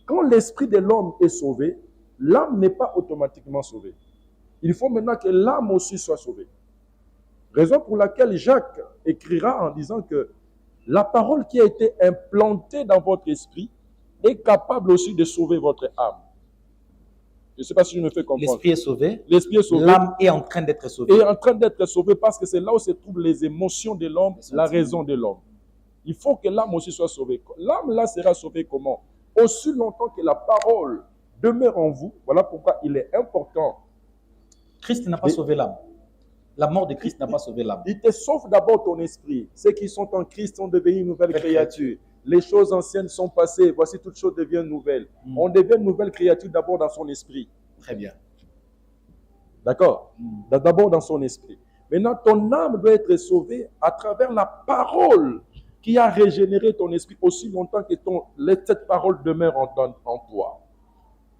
Quand l'esprit de l'homme est sauvé, l'âme n'est pas automatiquement sauvée. Il faut maintenant que l'âme aussi soit sauvée. Raison pour laquelle Jacques écrira en disant que la parole qui a été implantée dans votre esprit est capable aussi de sauver votre âme. Je ne sais pas si je me fais comprendre.
L'esprit est sauvé.
L'esprit est sauvé.
L'âme est en train d'être sauvée.
Est en train d'être sauvée parce que c'est là où se trouvent les émotions de l'homme, la raison de l'homme. Il faut que l'âme aussi soit sauvée. L'âme là sera sauvée comment? Aussi longtemps que la parole demeure en vous. Voilà pourquoi il est important.
Christ n'a pas sauvé l'âme. La mort de Christ n'a pas sauvé l'âme.
Il te sauve d'abord ton esprit. Ceux qui sont en Christ sont devenus une nouvelle créature. Les choses anciennes sont passées. Voici toutes choses deviennent nouvelles. On devient une nouvelle créature d'abord dans son esprit.
Très bien.
D'accord? D'abord dans son esprit. Maintenant, ton âme doit être sauvée à travers la parole qui a régénéré ton esprit aussi longtemps que cette parole demeure en toi.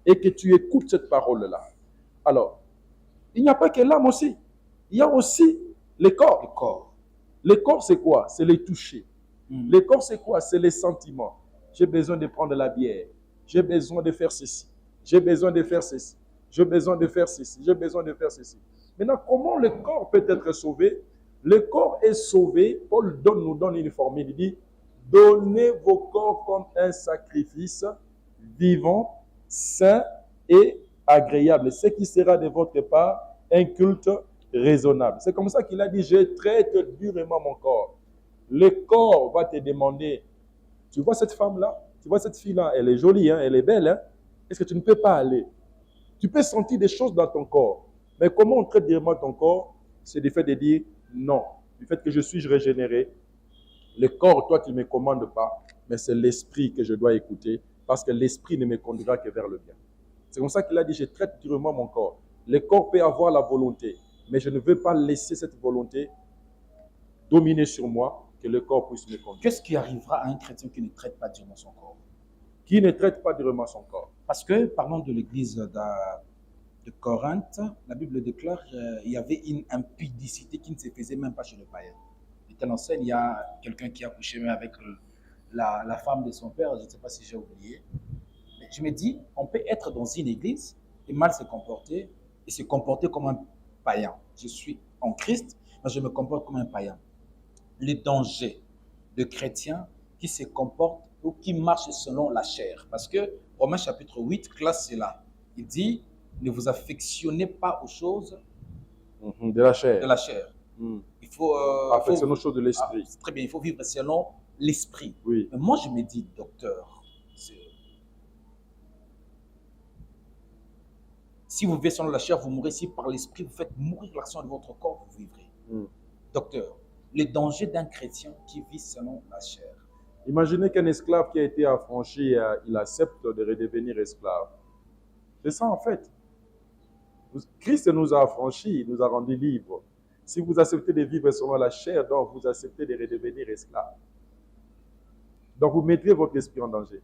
Et que tu écoutes cette parole-là. Alors, il n'y a pas que l'âme aussi. Il y a aussi le corps.
Le corps.
Le corps, c'est quoi? C'est les toucher. Le corps, c'est quoi? C'est les sentiments. J'ai besoin de prendre la bière. J'ai besoin de faire ceci. J'ai besoin de faire ceci. J'ai besoin de faire ceci. J'ai besoin de faire ceci. Maintenant, comment le corps peut être sauvé? Le corps est sauvé. Paul nous donne une formule. Il dit, donnez vos corps comme un sacrifice vivant, sain et agréable. Ce qui sera de votre part un culte raisonnable. C'est comme ça qu'il a dit, je traite durement mon corps. Le corps va te demander, tu vois cette femme-là, tu vois cette fille-là, elle est jolie, hein, elle est belle, hein? Est-ce que tu ne peux pas aller? Tu peux sentir des choses dans ton corps. Mais comment on traite durement ton corps? C'est le fait de dire non. Du fait que je suis régénéré, le corps, toi, tu ne me commandes pas, mais c'est l'esprit que je dois écouter, parce que l'esprit ne me conduira que vers le bien. C'est comme ça qu'il a dit, je traite durement mon corps. Le corps peut avoir la volonté, mais je ne veux pas laisser cette volonté dominer sur moi, que le corps puisse me conduire.
Qu'est-ce qui arrivera à un chrétien qui ne traite pas durement son corps?
Qui ne traite pas durement son corps.
Parce que, parlons de l'église de Corinthe, la Bible déclare qu'il y avait une impudicité qui ne se faisait même pas chez le païen. De telle enseigne, il y a quelqu'un qui a couché même avec la femme de son père, je ne sais pas si j'ai oublié. Mais je me dis, on peut être dans une église et mal se comporter et se comporter comme un païen. Je suis en Christ, mais je me comporte comme un païen. Le danger de chrétiens qui se comportent ou qui marchent selon la chair. Parce que Romains chapitre 8 classe cela. Il dit, ne vous affectionnez pas aux choses
de la chair.
De la chair. Il faut
affectionner aux choses de l'esprit.
Très bien, il faut vivre selon l'esprit.
Oui.
Mais moi, je me dis, docteur, si vous vivez selon la chair, vous mourrez. Si par l'esprit, vous faites mourir l'action de votre corps, vous vivrez. Docteur, le danger d'un chrétien qui vit selon la chair.
Imaginez qu'un esclave qui a été affranchi, il accepte de redevenir esclave. C'est ça en fait. Christ nous a affranchis, il nous a rendus libres. Si vous acceptez de vivre selon la chair, donc vous acceptez de redevenir esclave. Donc vous mettrez votre esprit en danger.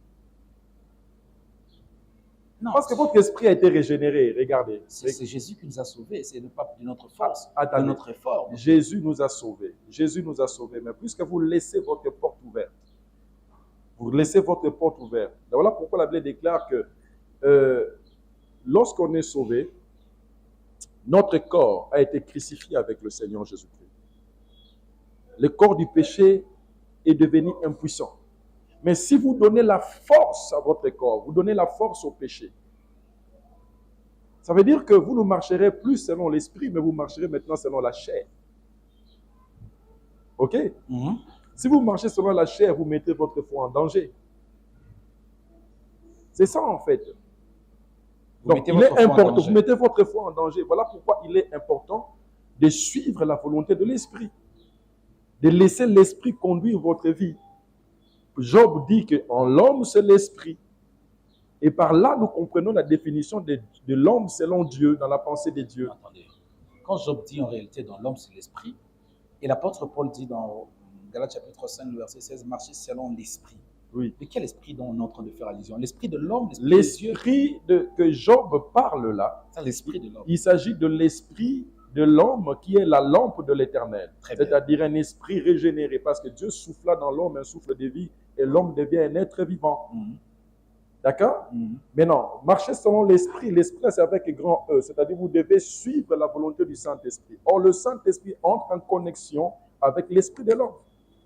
Non.
Parce que votre esprit a été régénéré. Regardez.
C'est Jésus qui nous a sauvés. C'est pas de notre force,
Attendez.
de notre effort.
Jésus nous a sauvés. Jésus nous a sauvés. Mais puisque vous laissez votre porte ouverte, vous laissez votre porte ouverte. Voilà pourquoi la Bible déclare que lorsqu'on est sauvé, notre corps a été crucifié avec le Seigneur Jésus-Christ. Le corps du péché est devenu impuissant. Mais si vous donnez la force à votre corps, vous donnez la force au péché, ça veut dire que vous ne marcherez plus selon l'esprit, mais vous marcherez maintenant selon la chair. Ok? Si vous marchez selon la chair, vous mettez votre foi en danger. C'est ça en fait. Donc, il est important, vous mettez votre foi en danger. Voilà pourquoi il est important de suivre la volonté de l'esprit. De laisser l'esprit conduire votre vie. Job dit qu'en l'homme, c'est l'esprit. Et par là, nous comprenons la définition de l'homme selon Dieu, dans la pensée de Dieu.
Attendez. Quand Job dit en réalité dans l'homme, c'est l'esprit, et l'apôtre Paul dit dans Galates chapitre 5, verset 16, marcher selon l'esprit.
Oui.
De quel esprit dont on est en train de faire allusion? L'esprit de l'homme,
l'esprit que Job parle là,
c'est l'esprit de l'homme.
Il s'agit de l'esprit de l'homme qui est la lampe de l'Éternel. C'est-à-dire un esprit régénéré, parce que Dieu souffla dans l'homme un souffle de vie et l'homme devient un être vivant. D'accord? Mais non, marchez selon l'esprit. L'esprit, c'est avec un grand E. C'est-à-dire vous devez suivre la volonté du Saint-Esprit. Or, le Saint-Esprit entre en connexion avec l'esprit de l'homme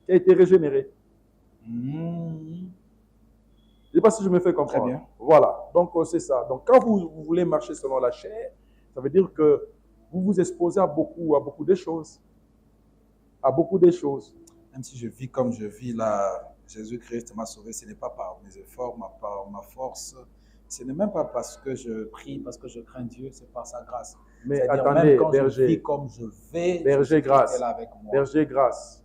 qui a été régénéré. Je ne sais pas si je me fais comprendre.
Très bien.
Voilà, donc c'est ça. Donc quand vous voulez marcher selon la chair, ça veut dire que vous vous exposez à beaucoup de choses. À beaucoup de choses.
Même si je vis comme je vis là, Jésus-Christ m'a sauvé, ce n'est pas par mes efforts, par ma force. Ce n'est même pas parce que je prie, parce que je crains Dieu, c'est par sa grâce.
Mais attendez,
même quand
berger,
je vis comme je vais,
berger grâce,
est là avec moi.
Berger grâce.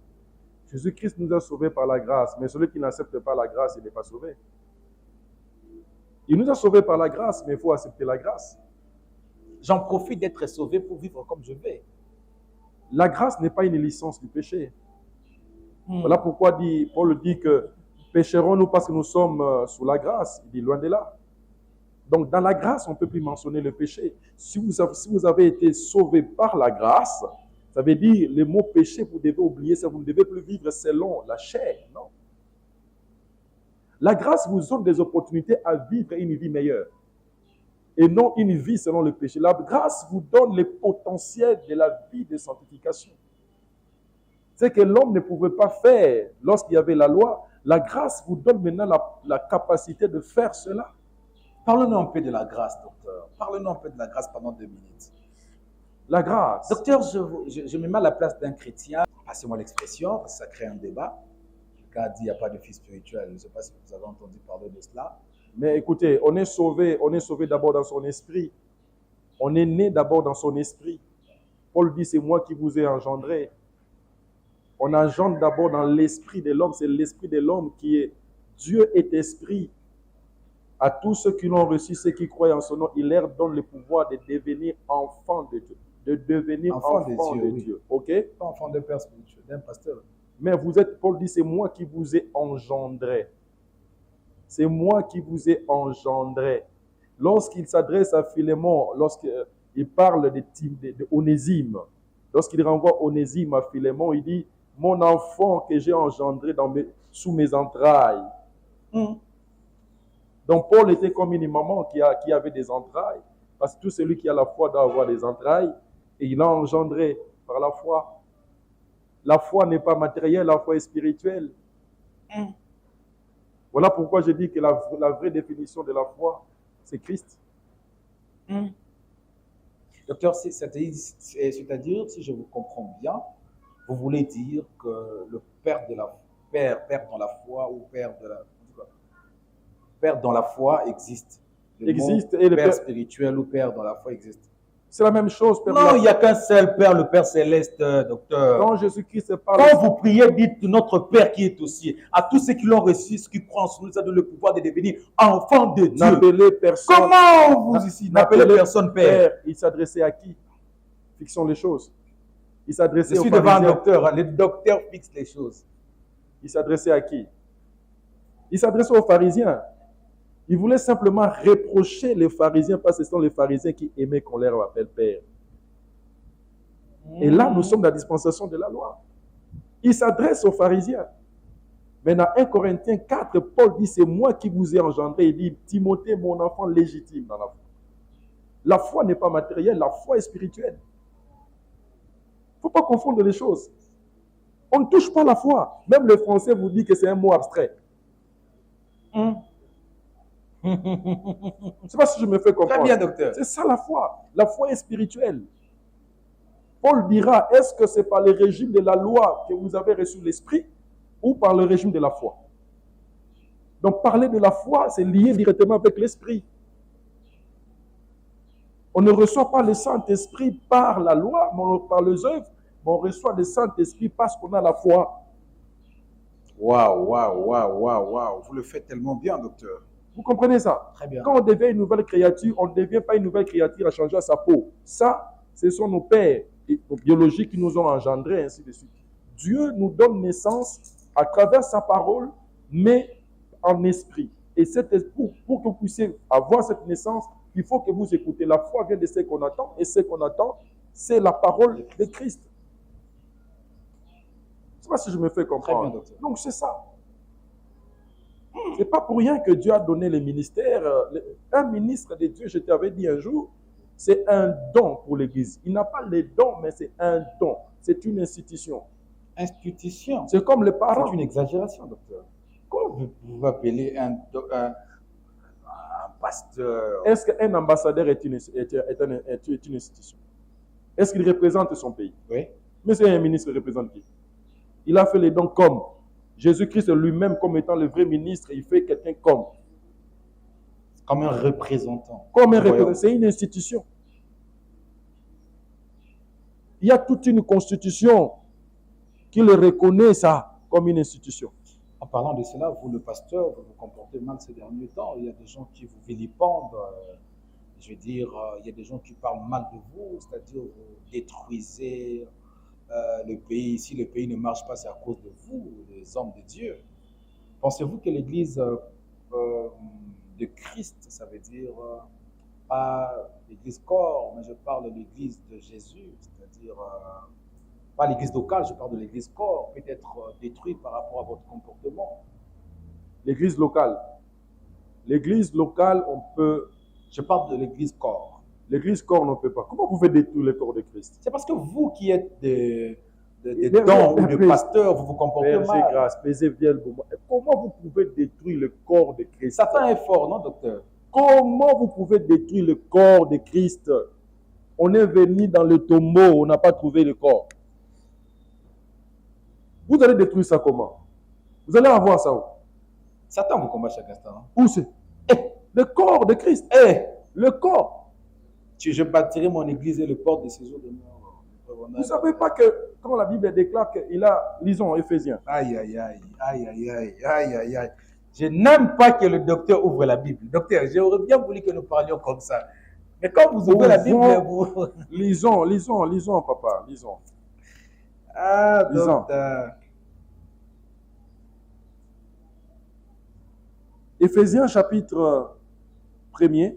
Jésus-Christ nous a sauvés par la grâce, mais celui qui n'accepte pas la grâce, il n'est pas sauvé. Il nous a sauvés par la grâce, mais il faut accepter la grâce.
J'en profite d'être sauvé pour vivre comme je vais.
La grâce n'est pas une licence du péché. Voilà pourquoi Paul dit que pécherons-nous parce que nous sommes sous la grâce. Il dit loin de là. Donc dans la grâce, on ne peut plus mentionner le péché. Si vous avez été sauvé par la grâce, ça veut dire le mot péché, vous devez oublier ça. Vous ne devez plus vivre selon la chair. Non. La grâce vous donne des opportunités à vivre une vie meilleure. Et non une vie selon le péché. La grâce vous donne le potentiel de la vie de sanctification. C'est que l'homme ne pouvait pas faire lorsqu'il y avait la loi. La grâce vous donne maintenant la capacité de faire cela.
Parlez-nous un peu de la grâce, docteur. Parlez-nous un peu de la grâce pendant 2 minutes.
La grâce.
Docteur, je me mets à la place d'un chrétien. Passez-moi l'expression, parce que ça crée un débat. Quelqu'un a dit qu'il n'y a pas de vie spirituelle. Je ne sais pas si vous avez entendu parler de cela.
Mais écoutez, on est sauvé d'abord dans son esprit. On est né d'abord dans son esprit. Paul dit, c'est moi qui vous ai engendré. On engendre d'abord dans l'esprit de l'homme. C'est l'esprit de l'homme qui est. Dieu est esprit. À tous ceux qui l'ont reçu, ceux qui croient en son nom, il leur donne le pouvoir de devenir enfants de Dieu. De devenir enfants de Dieu. Ok?
Pas enfant d'un père spirituel, d'un pasteur.
Mais Paul dit, c'est moi qui vous ai engendré. C'est moi qui vous ai engendré. Lorsqu'il s'adresse à Philémon, lorsqu'il parle de Onésime, lorsqu'il renvoie Onésime à Philémon, il dit, mon enfant que j'ai engendré sous mes entrailles. Donc Paul était comme une maman qui avait des entrailles, parce que tout celui qui a la foi doit avoir des entrailles, et il a engendré par la foi. La foi n'est pas matérielle, la foi est spirituelle. Voilà pourquoi je dis que la vraie définition de la foi, c'est Christ.
Docteur, c'est-à-dire, si je vous comprends bien, vous voulez dire que le père dans la foi ou père dans la foi existe. Et le père spirituel ou père dans la foi existe.
C'est la même chose.
Non, il n'y a qu'un seul Père, le Père céleste, docteur.
Quand Jésus-Christ parle...
Quand vous priez, dites notre Père qui est aux cieux. À tous ceux qui l'ont reçu, ceux qui croient en son nom, ça donne le pouvoir de devenir enfants de Dieu.
N'appelez personne...
Comment vous ici n'appelez personne Père?
Il s'adressait à qui? Fixons les choses. Il s'adressait
Je suis devant un docteur. Le docteur fixe les choses.
Il s'adressait à qui? Il s'adressait aux pharisiens. Il voulait simplement reprocher les pharisiens parce que ce sont les pharisiens qui aimaient qu'on leur appelle Père. Et là, nous sommes dans la dispensation de la loi. Il s'adresse aux pharisiens. Mais dans 1 Corinthiens 4, Paul dit, c'est moi qui vous ai engendré. Il dit, Timothée, mon enfant légitime dans la foi. La foi n'est pas matérielle, la foi est spirituelle. Il ne faut pas confondre les choses. On ne touche pas la foi. Même le français vous dit que c'est un mot abstrait. Je ne sais pas si je me fais comprendre.
Très bien, docteur.
C'est ça la foi. La foi est spirituelle. Paul dira, est-ce que c'est par le régime de la loi que vous avez reçu l'esprit ou par le régime de la foi? Donc parler de la foi, c'est lié directement avec l'esprit. On ne reçoit pas le Saint-Esprit par la loi, par les œuvres, mais on reçoit le Saint-Esprit parce qu'on a la foi.
Waouh, waouh, waouh, waouh, waouh. Vous le faites tellement bien, docteur.
Vous comprenez ça?
Très bien.
Quand on devient une nouvelle créature, on ne devient pas une nouvelle créature à changer sa peau. Ça, ce sont nos pères biologiques qui nous ont engendrés, ainsi de suite. Dieu nous donne naissance à travers sa parole, mais en esprit. Et pour que vous puissiez avoir cette naissance, il faut que vous écoutez. La foi vient de ce qu'on attend, et ce qu'on attend, c'est la parole de Christ. Je ne sais pas si je me fais comprendre.
Très bien, docteur.
Donc c'est ça. Ce n'est pas pour rien que Dieu a donné les ministères. Un ministre de Dieu, je t'avais dit un jour, c'est un don pour l'Église. Il n'a pas les dons, mais c'est un don. C'est une institution.
Institution.
C'est comme les parents.
C'est une exagération, docteur. Comment vous appelez un pasteur?
Est-ce qu'un ambassadeur est une institution? Est-ce qu'il représente son pays?
Oui.
Mais c'est un ministre qui représente qui? Il a fait les dons comme Jésus-Christ lui-même, comme étant le vrai ministre, il fait quelqu'un comme
un représentant.
Comme un représentant. C'est une institution. Il y a toute une constitution qui le reconnaît ça comme une institution.
En parlant de cela, vous, le pasteur, vous vous comportez mal ces derniers temps. Il y a des gens qui vous vilipendent. Je veux dire, il y a des gens qui parlent mal de vous, c'est-à-dire vous détruisez le pays. Si le pays ne marche pas, c'est à cause de vous, les hommes de Dieu. Pensez-vous que l'Église de Christ, ça veut dire pas l'Église corps, mais je parle de l'Église de Jésus, c'est-à-dire pas l'Église locale, je parle de l'Église corps, peut être détruite par rapport à votre comportement?
L'Église locale. L'Église locale, on peut...
Je parle de l'Église corps.
L'Église corps, on ne peut pas. Comment vous pouvez détruire le corps de Christ?
C'est parce que vous qui êtes des dons ou des pasteurs, vous vous comportez mal.
Grâce, comment vous pouvez détruire le corps de Christ?
Satan est fort, non, docteur?
Comment vous pouvez détruire le corps de Christ? On est venu dans le tombeau, on n'a pas trouvé le corps. Vous allez détruire ça comment? Vous allez avoir ça où?
Satan vous combat chaque instant.
Où c'est? Le corps de Christ. Le corps.
Je bâtirai mon église et le port de séjour de mort.
Vous ne savez pas que quand la Bible déclare qu'il a, lisons Éphésiens.
Aïe, aïe, aïe, aïe, aïe, aïe, aïe, aïe, aïe. Je n'aime pas que le docteur ouvre la Bible. Docteur, j'aurais bien voulu que nous parlions comme ça. Mais quand vous ouvrez la Bible, vous...
Lisons, papa, lisons.
Ah, docteur.
Éphésiens chapitre 1er,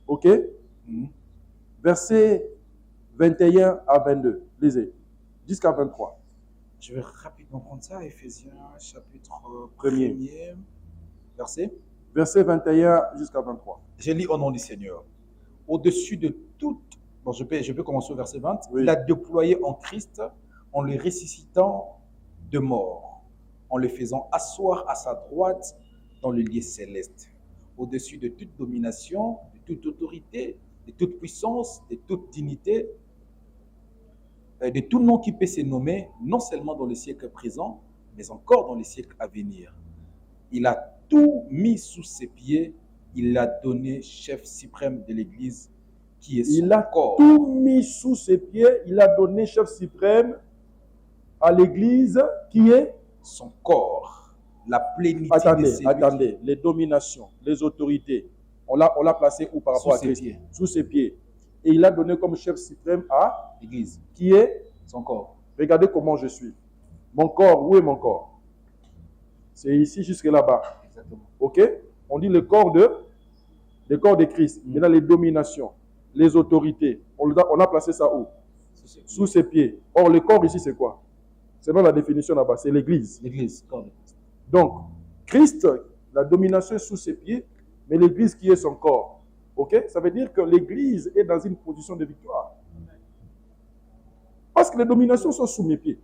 ok? Versets 21 à 22. Lisez. Jusqu'à 23.
Je vais rapidement prendre ça. Éphésiens chapitre
1er.
Verset.
Verset 21 jusqu'à 23.
Je lis au nom du Seigneur. Au-dessus de toute... Bon, je peux commencer au verset 20.
Oui.
Il a déployé en Christ en le ressuscitant de mort, en le faisant asseoir à sa droite dans le lieu céleste, au-dessus de toute domination, de toute autorité, de toute puissance, de toute dignité, de tout nom qui peut se nommer, non seulement dans le siècle présent, mais encore dans les siècles à venir. Il a tout mis sous ses pieds, il l'a donné chef suprême de l'Église, qui est son corps.
Il a tout mis sous ses pieds, il a donné chef suprême à l'Église, qui est
son corps. La plénitude
Attendez, les dominations, les autorités, on l'a placé où par rapport à Christ? Sous ses pieds. Et il a donné comme chef suprême à
l'Église,
qui est
son corps.
Regardez comment je suis. Mon corps, où est mon corps? C'est ici jusque là-bas.
Exactement.
Ok? On dit le corps de Christ. Maintenant, les dominations, les autorités. On a placé ça où? Sous ses pieds. Or, le corps ici, c'est quoi? Selon la définition là-bas, c'est l'Église.
L'Église, corps de Christ.
Donc, Christ, la domination est sous ses pieds, mais l'Église qui est son corps. Ok? Ça veut dire que l'Église est dans une position de victoire. Parce que les dominations sont sous mes pieds.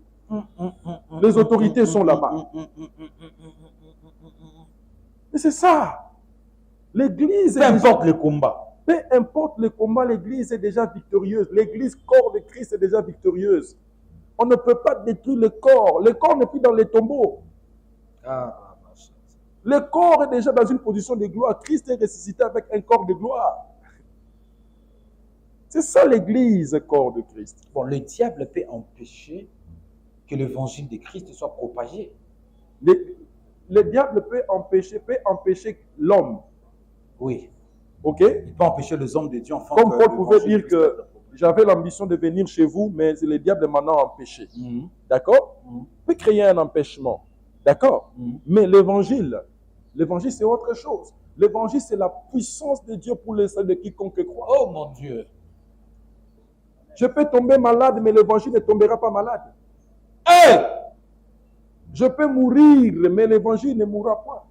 Les autorités sont là-bas. Mais c'est ça. L'Église,
peu importe le combat.
Peu importe le combat, l'Église est déjà victorieuse. L'Église, corps de Christ, est déjà victorieuse. On ne peut pas détruire le corps. Le corps n'est plus dans les tombeaux. Le corps est déjà dans une position de gloire. Christ est ressuscité avec un corps de gloire. C'est ça l'Église, corps de Christ.
Bon, le diable peut empêcher que l'évangile de Christ soit propagé.
Le diable peut empêcher l'homme.
Oui.
Ok?
Il peut empêcher les hommes de Dieu. Enfin,
comme Paul pouvait dire que j'avais l'ambition de venir chez vous, mais le diable m'en a empêché. D'accord? Il peut créer un empêchement. D'accord? Mais l'évangile c'est autre chose. L'évangile, c'est la puissance de Dieu pour le salut de quiconque croit.
Oh mon Dieu!
Je peux tomber malade, mais l'évangile ne tombera pas malade.
Hey!
Je peux mourir, mais l'évangile ne mourra pas.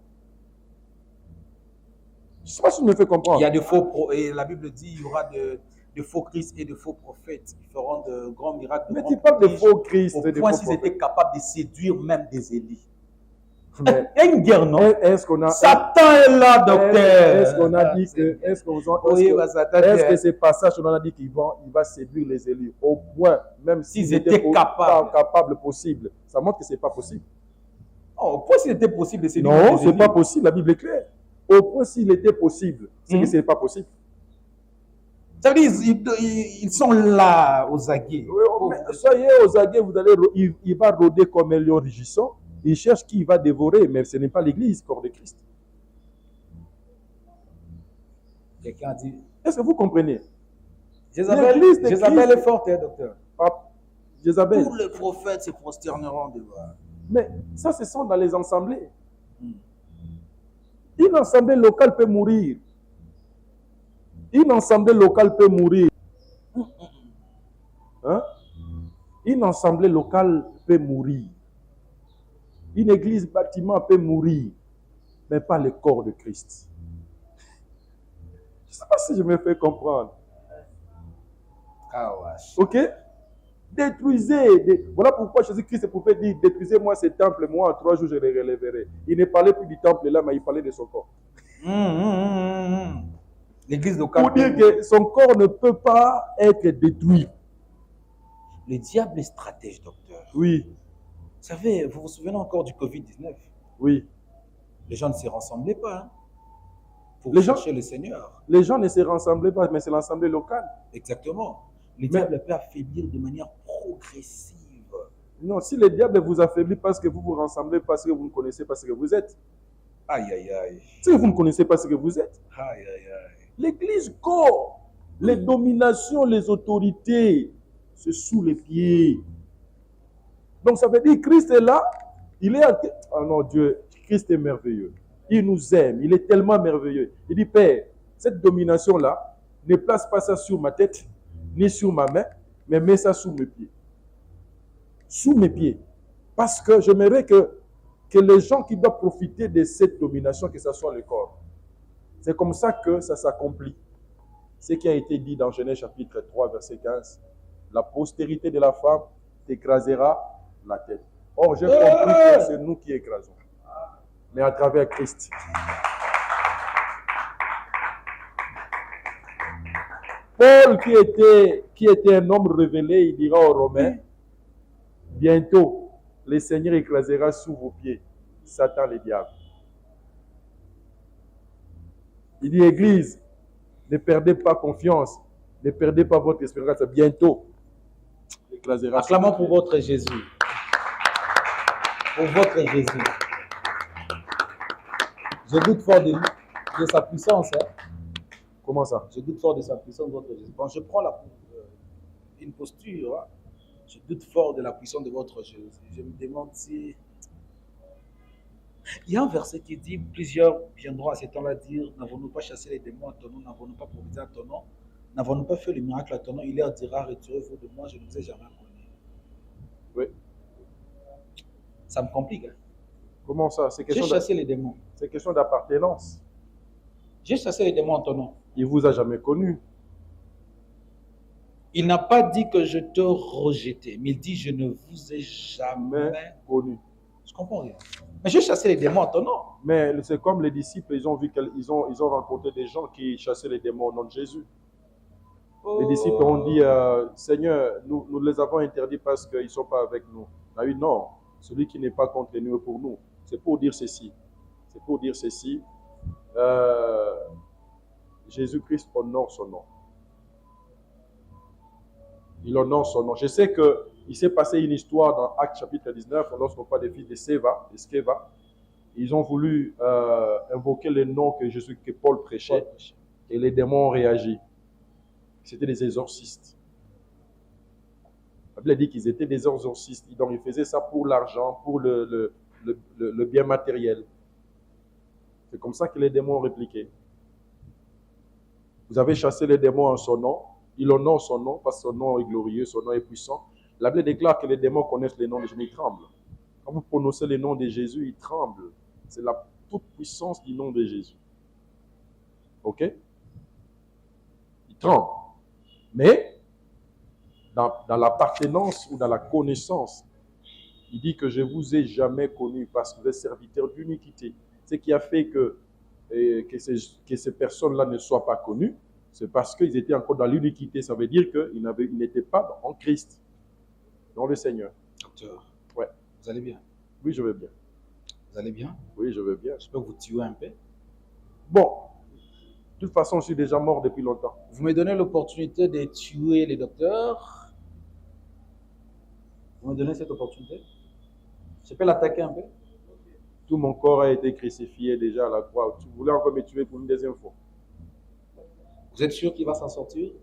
Je ne sais pas si je me fais comprendre.
Il y a de faux et la Bible dit il y aura de faux Christ et de faux prophètes. Ils feront de grands miracles.
Mais tu parles de faux Christ
et de faux prophètes. Au point s'ils étaient capables de séduire même des Élis. Il y a une guerre, non?
Est-ce qu'on a...
Satan est là, docteur.
Est-ce qu'on a dit que... Est-ce que ces passages, on a dit qu'il va séduire les élus au point, même s'ils étaient capables possible. Ça montre que ce n'est pas possible.
Oh, au point s'il était possible de séduire
les élus. Non, ce n'est pas possible. La Bible est claire. Au point s'il était possible, c'est que ce n'est pas possible.
Ça veut dire ils sont là aux aguets.
Soyez aux aguets, il va rôder comme un lion rugissant. Il cherche qui va dévorer, mais ce n'est pas l'Église, corps de Christ.
Quelqu'un a dit...
Est-ce que vous comprenez?
Jézabel est forte, hein, docteur.
Jézabel.
Tous les prophètes se prosterneront devant.
Mais ça, ce sont dans les assemblées. Une assemblée locale peut mourir. Une assemblée locale peut mourir. Hein? Une assemblée locale peut mourir. Une église bâtiment peut mourir, mais pas le corps de Christ. Je ne sais pas si je me fais comprendre. Ok? Détruisez. Voilà pourquoi Jésus-Christ pouvait dire, détruisez-moi ce temple, moi en 3 jours je le relèverai. Il ne parlait plus du temple là, mais il parlait de son corps.
L'église locale.
Pour dire que son corps ne peut pas être détruit.
Le diable est stratège, docteur.
Oui.
Vous savez, vous vous souvenez encore du Covid-19?
Oui.
Les gens ne se rassemblaient pas pour chercher le Seigneur.
Les gens ne se rassemblaient pas, mais c'est l'assemblée locale.
Exactement. Le diable peut affaiblir de manière progressive.
Non, si le diable vous affaiblit parce que vous vous rassemblez, parce que vous ne connaissez pas ce que vous êtes.
Aïe, aïe, aïe.
Si vous ne connaissez pas ce que vous êtes.
Aïe, aïe, aïe.
L'église corps, les dominations, les autorités, c'est sous les pieds. Donc ça veut dire que Christ est là, il est... Oh non, Dieu, Christ est merveilleux. Il nous aime, il est tellement merveilleux. Il dit, Père, cette domination-là, ne place pas ça sur ma tête, ni sur ma main, mais mets ça sous mes pieds. Sous mes pieds. Parce que j'aimerais que les gens qui doivent profiter de cette domination, que ce soit le corps. C'est comme ça que ça s'accomplit. Ce qui a été dit dans Genèse chapitre 3, verset 15. La postérité de la femme t'écrasera la tête. Or, j'ai compris que c'est nous qui écrasons. Mais à travers Christ. Paul, qui était un homme révélé, il dira aux Romains, bientôt, le Seigneur écrasera sous vos pieds Satan le diable. Il dit, Église, ne perdez pas confiance, ne perdez pas votre espérance. Bientôt, écrasera.
Acclamons pour votre Jésus. Pour votre Jésus. Je doute fort de sa puissance. Hein?
Comment ça?
Je doute fort de sa puissance, votre Jésus. Quand je prends une posture, hein, je doute fort de la puissance de votre Jésus. Je me demande si... Il y a un verset qui dit, plusieurs viendront à ce temps-là dire, n'avons-nous pas chassé les démons à ton nom, n'avons-nous pas prophétisé à ton nom, n'avons-nous pas fait le miracle à ton nom, il leur dira, retirez-vous de moi, je ne vous ai jamais connu.
Oui.
Ça me complique. Hein?
Comment ça?
J'ai chassé les démons.
C'est question d'appartenance.
J'ai chassé les démons en ton nom.
Il ne vous a jamais connu.
Il n'a pas dit que je te rejetais, mais il dit, je ne vous ai jamais
connu.
Je comprends rien. Mais j'ai chassé les démons en ton nom.
Mais c'est comme les disciples, ils ont vu qu'ils ont rencontré des gens qui chassaient les démons au nom de Jésus. Oh. Les disciples ont dit, Seigneur, nous les avons interdits parce qu'ils ne sont pas avec nous. Il a dit, non, celui qui n'est pas contre nous est pour nous. C'est pour dire ceci. C'est pour dire ceci. Jésus-Christ honore son nom. Il honore son nom. Je sais qu'il s'est passé une histoire dans Actes chapitre 19, lorsqu'on parle des fils de Sceva. Ils ont voulu invoquer le nom que Paul prêchait, et les démons ont réagi. C'était des exorcistes. La Bible dit qu'ils étaient des exorcistes. Donc ils faisaient ça pour l'argent, pour le bien matériel. C'est comme ça que les démons ont répliqué. Vous avez chassé les démons en son nom. Il honore son nom parce que son nom est glorieux, son nom est puissant. La Bible déclare que les démons connaissent les noms de Jésus, ils tremblent. Quand vous prononcez le nom de Jésus, ils tremblent. C'est la toute puissance du nom de Jésus. Ok? Ils tremblent. Mais, dans l'appartenance ou dans la connaissance, il dit que je ne vous ai jamais connu parce que vous êtes serviteurs d'iniquité. Ce qui a fait que ces personnes-là ne soient pas connues, c'est parce qu'ils étaient encore dans l'iniquité. Ça veut dire qu'ils n'étaient pas en Christ, dans le Seigneur.
Docteur,
ouais.
Vous allez bien?
Oui, je vais bien.
Vous allez bien?
Oui, je vais bien.
J'espère que vous tuez un peu.
Bon, de toute façon, je suis déjà mort depuis longtemps.
Vous me donnez l'opportunité de tuer les docteurs. Vous me donnez cette opportunité? Je peux l'attaquer un peu?
Tout mon corps a été crucifié déjà à la croix. Tu voulais encore me tuer pour une deuxième fois?
Vous êtes sûr qu'il va s'en sortir?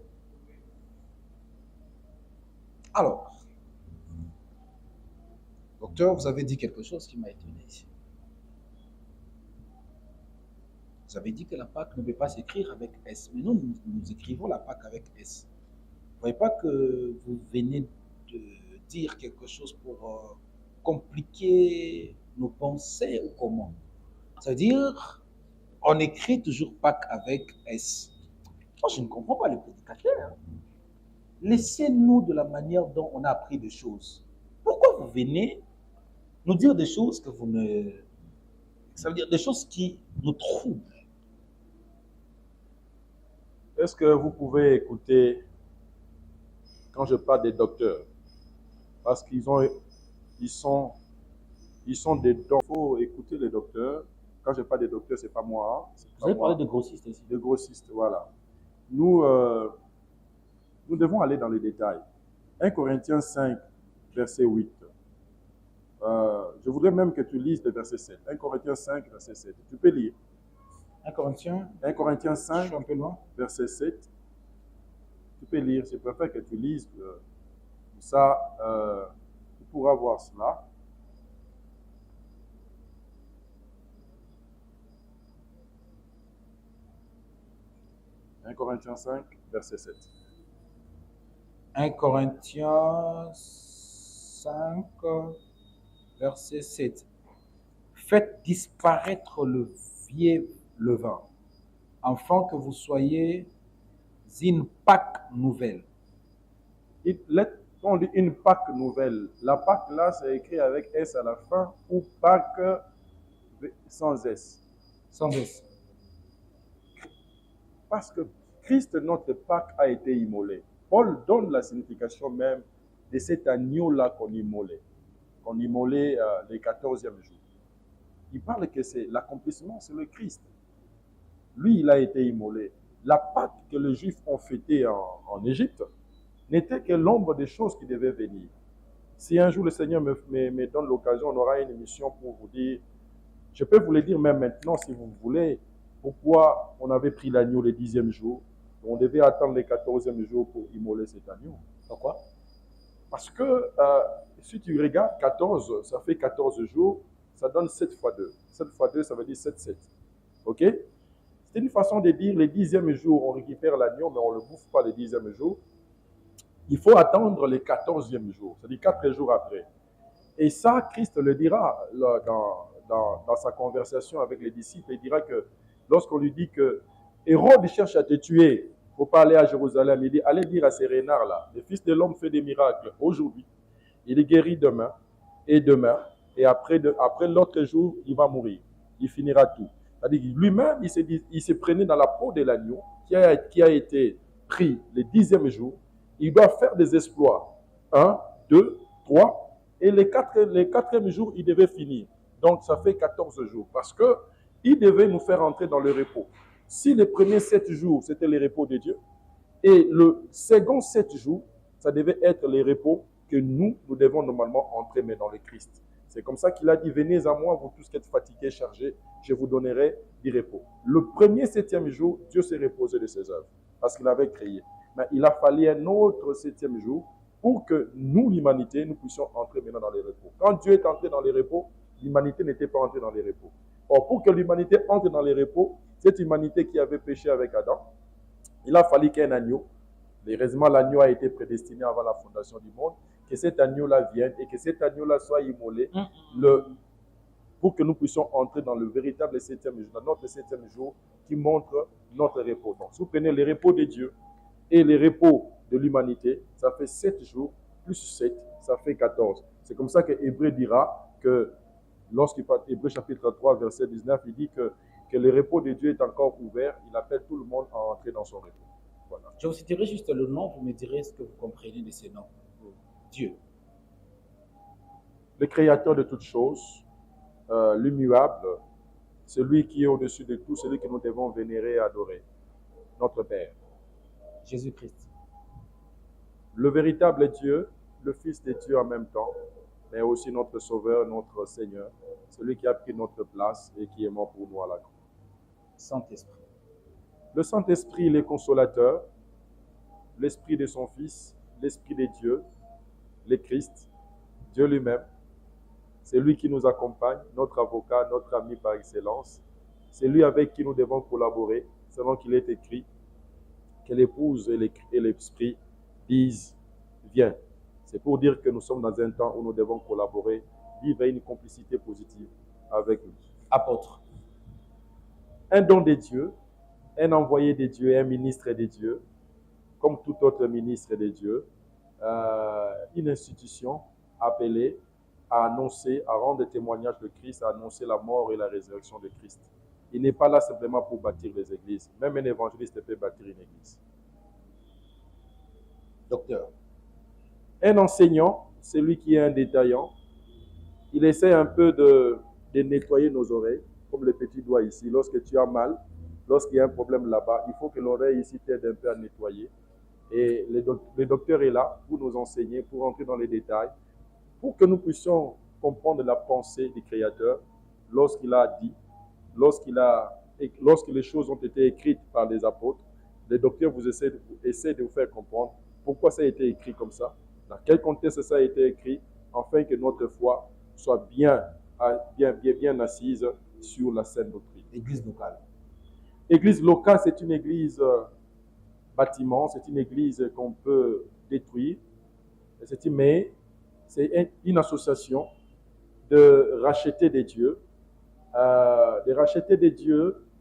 Alors, docteur, vous avez dit quelque chose qui m'a étonné ici. Vous avez dit que la Pâque ne peut pas s'écrire avec S, mais nous écrivons la Pâque avec S. Vous ne voyez pas que vous venez de dire quelque chose pour compliquer nos pensées ou comment? Ça veut dire, on écrit toujours Pâques avec S. Moi, je ne comprends pas les prédicateurs. Laissez-nous de la manière dont on a appris des choses. Pourquoi vous venez nous dire des choses que vous ne... Ça veut dire des choses qui nous troublent.
Est-ce que vous pouvez écouter quand je parle des docteurs? Parce qu'ils sont des dons. Il faut écouter les docteurs. Quand je parle des docteurs, ce n'est pas moi.
Vous avez parlé de grossistes ici.
De grossistes, voilà. Nous devons aller dans les détails. 1 Corinthiens 5, verset 8. Je voudrais même que tu lises le verset 7. 1 Corinthiens 5, verset 7. Tu peux lire. 1 Corinthiens 5,
je suis un peu loin.
Verset 7. Tu peux lire. Je préfère que tu lises. Ça, tu pourras voir cela. « 1 Corinthiens 5, verset 7.
1 Corinthiens 5, verset 7. Faites disparaître le vieux levain, afin que vous soyez une Pâque nouvelle. »
On dit une Pâque nouvelle. La Pâque là, c'est écrit avec S à la fin, ou Pâque sans S.
Sans S.
Parce que Christ, notre Pâque, a été immolé. Paul donne la signification même de cet agneau-là qu'on immolait. Qu'on immolait le 14e jour. Il parle que c'est l'accomplissement, c'est le Christ. Lui, il a été immolé. La Pâque que les Juifs ont fêtée en Égypte n'était que l'ombre des choses qui devaient venir. Si un jour le Seigneur me donne l'occasion, on aura une émission pour vous dire, je peux vous le dire même maintenant si vous voulez, pourquoi on avait pris l'agneau le 10e jour, on devait attendre le 14e jour pour immoler cet agneau. Pourquoi? Parce que si tu regardes 14, ça fait 14 jours, ça donne 7 fois 2. 7 fois 2, ça veut dire 7, 7. Ok? C'est une façon de dire le 10e jour, on récupère l'agneau, mais on ne le bouffe pas le 10e jour. Il faut attendre le 14e jour, c'est-à-dire 4 jours après. Et ça, Christ le dira là, dans sa conversation avec les disciples. Il dira que lorsqu'on lui dit que Hérode cherche à te tuer, il ne faut pas aller à Jérusalem. Il dit, allez dire à ces renards-là, le Fils de l'homme fait des miracles aujourd'hui. Il est guéri demain, et après l'autre jour, il va mourir. Il finira tout. C'est-à-dire lui-même, il se prenait dans la peau de l'agneau qui a été pris le 10e jour. Il doit faire des exploits. 1, 2, 3. Et les 4e jour, il devait finir. Donc, ça fait 14 jours. Parce qu'il devait nous faire entrer dans le repos. Si les premiers 7 jours, c'était le repos de Dieu, et le second 7 jours, ça devait être le repos que nous devons normalement entrer mais dans le Christ. C'est comme ça qu'il a dit, venez à moi, vous tous qui êtes fatigués, chargés, je vous donnerai du repos. Le premier 7e jour, Dieu s'est reposé de ses œuvres, parce qu'il avait créé. Mais il a fallu un autre 7e jour pour que nous, l'humanité, nous puissions entrer maintenant dans les repos. Quand Dieu est entré dans les repos, l'humanité n'était pas entrée dans les repos. Or, pour que l'humanité entre dans les repos, cette humanité qui avait péché avec Adam, il a fallu qu'un agneau, heureusement l'agneau a été prédestiné avant la fondation du monde, que cet agneau-là vienne et que cet agneau-là soit immolé pour que nous puissions entrer dans le véritable 7e jour, dans notre 7e jour qui montre notre repos. Donc, si vous prenez le repos de Dieu et le repos de l'humanité, ça fait 7 jours, plus 7, ça fait 14. C'est comme ça que Hébreu dira que, lorsqu'il parle Hébreu chapitre 3, verset 19, il dit que le repos de Dieu est encore ouvert, il appelle tout le monde à entrer dans son repos. Voilà.
Je vous citerai juste le nom, vous me direz ce que vous comprenez de ces noms. Dieu.
Le créateur de toutes choses, l'immuable, celui qui est au-dessus de tout, celui que nous devons vénérer et adorer, notre Père.
Jésus-Christ.
Le véritable Dieu, le Fils de Dieu en même temps, mais aussi notre Sauveur, notre Seigneur, celui qui a pris notre place et qui est mort pour nous à la croix.
Saint-Esprit.
Le Saint-Esprit, il est consolateur, l'Esprit de son Fils, l'Esprit de Dieu, le Christ, Dieu lui-même. C'est lui qui nous accompagne, notre avocat, notre ami par excellence. C'est lui avec qui nous devons collaborer, selon qu'il est écrit que l'épouse et l'esprit disent « Viens ». C'est pour dire que nous sommes dans un temps où nous devons collaborer, vivre une complicité positive avec lui.
Apôtre.
Un don de Dieu, un envoyé de Dieu, un ministre de Dieu, comme tout autre ministre de Dieu, une institution appelée à annoncer, à rendre témoignage de Christ, à annoncer la mort et la résurrection de Christ. Il n'est pas là simplement pour bâtir les églises. Même un évangéliste peut bâtir une église.
Docteur.
Un enseignant, celui qui est un détaillant, il essaie un peu de nettoyer nos oreilles, comme le petit doigt ici. Lorsque tu as mal, lorsqu'il y a un problème là-bas, il faut que l'oreille ici t'aide un peu à nettoyer. Et le docteur est là pour nous enseigner, pour entrer dans les détails, pour que nous puissions comprendre la pensée du Créateur lorsqu'il a dit, lorsque les choses ont été écrites par les apôtres. Les docteurs vous essaient de vous faire comprendre pourquoi ça a été écrit comme ça, dans quel contexte ça a été écrit, afin que notre foi soit bien assise sur la saine doctrine.
Église locale.
Église locale, c'est une église bâtiment, c'est une église qu'on peut détruire, mais c'est une association de racheter des dieux,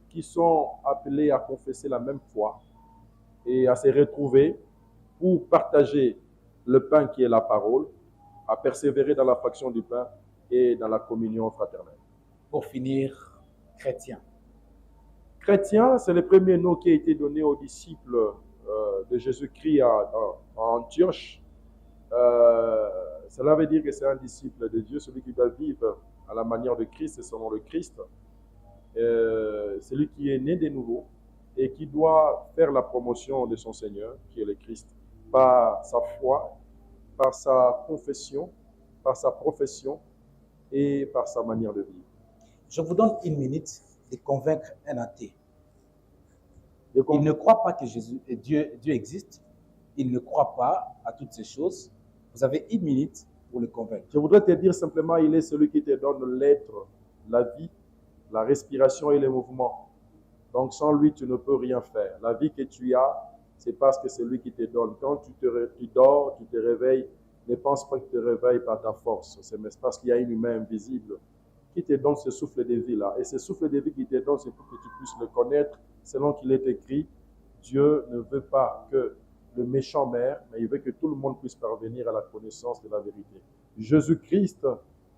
qui sont appelés à confesser la même foi et à se retrouver pour partager le pain qui est la parole, à persévérer dans la fraction du pain et dans la communion fraternelle.
Pour finir, chrétien.
Chrétien, c'est le premier nom qui a été donné aux disciples de Jésus-Christ à Antioche. Cela veut dire que c'est un disciple de Dieu, celui qui doit vivre à la manière de Christ et selon le Christ. Celui qui est né de nouveau et qui doit faire la promotion de son Seigneur, qui est le Christ, par sa foi, par sa confession, par sa profession et par sa manière de vivre.
Je vous donne 1 minute de convaincre un athée. Il ne croit pas que Dieu existe. Il ne croit pas à toutes ces choses. Vous avez 1 minute pour le convaincre.
Je voudrais te dire simplement, il est celui qui te donne l'être, la vie, la respiration et les mouvements. Donc sans lui, tu ne peux rien faire. La vie que tu as, c'est parce que c'est lui qui te donne. Quand tu dors, tu te réveilles, ne pense pas que tu te réveilles par ta force. C'est parce qu'il y a une main invisible qui te donne ce souffle de vie-là. Et ce souffle de vie qui te donne, c'est pour que tu puisses le connaître selon qu'il est écrit. Dieu ne veut pas que le méchant meure, mais il veut que tout le monde puisse parvenir à la connaissance de la vérité. Jésus-Christ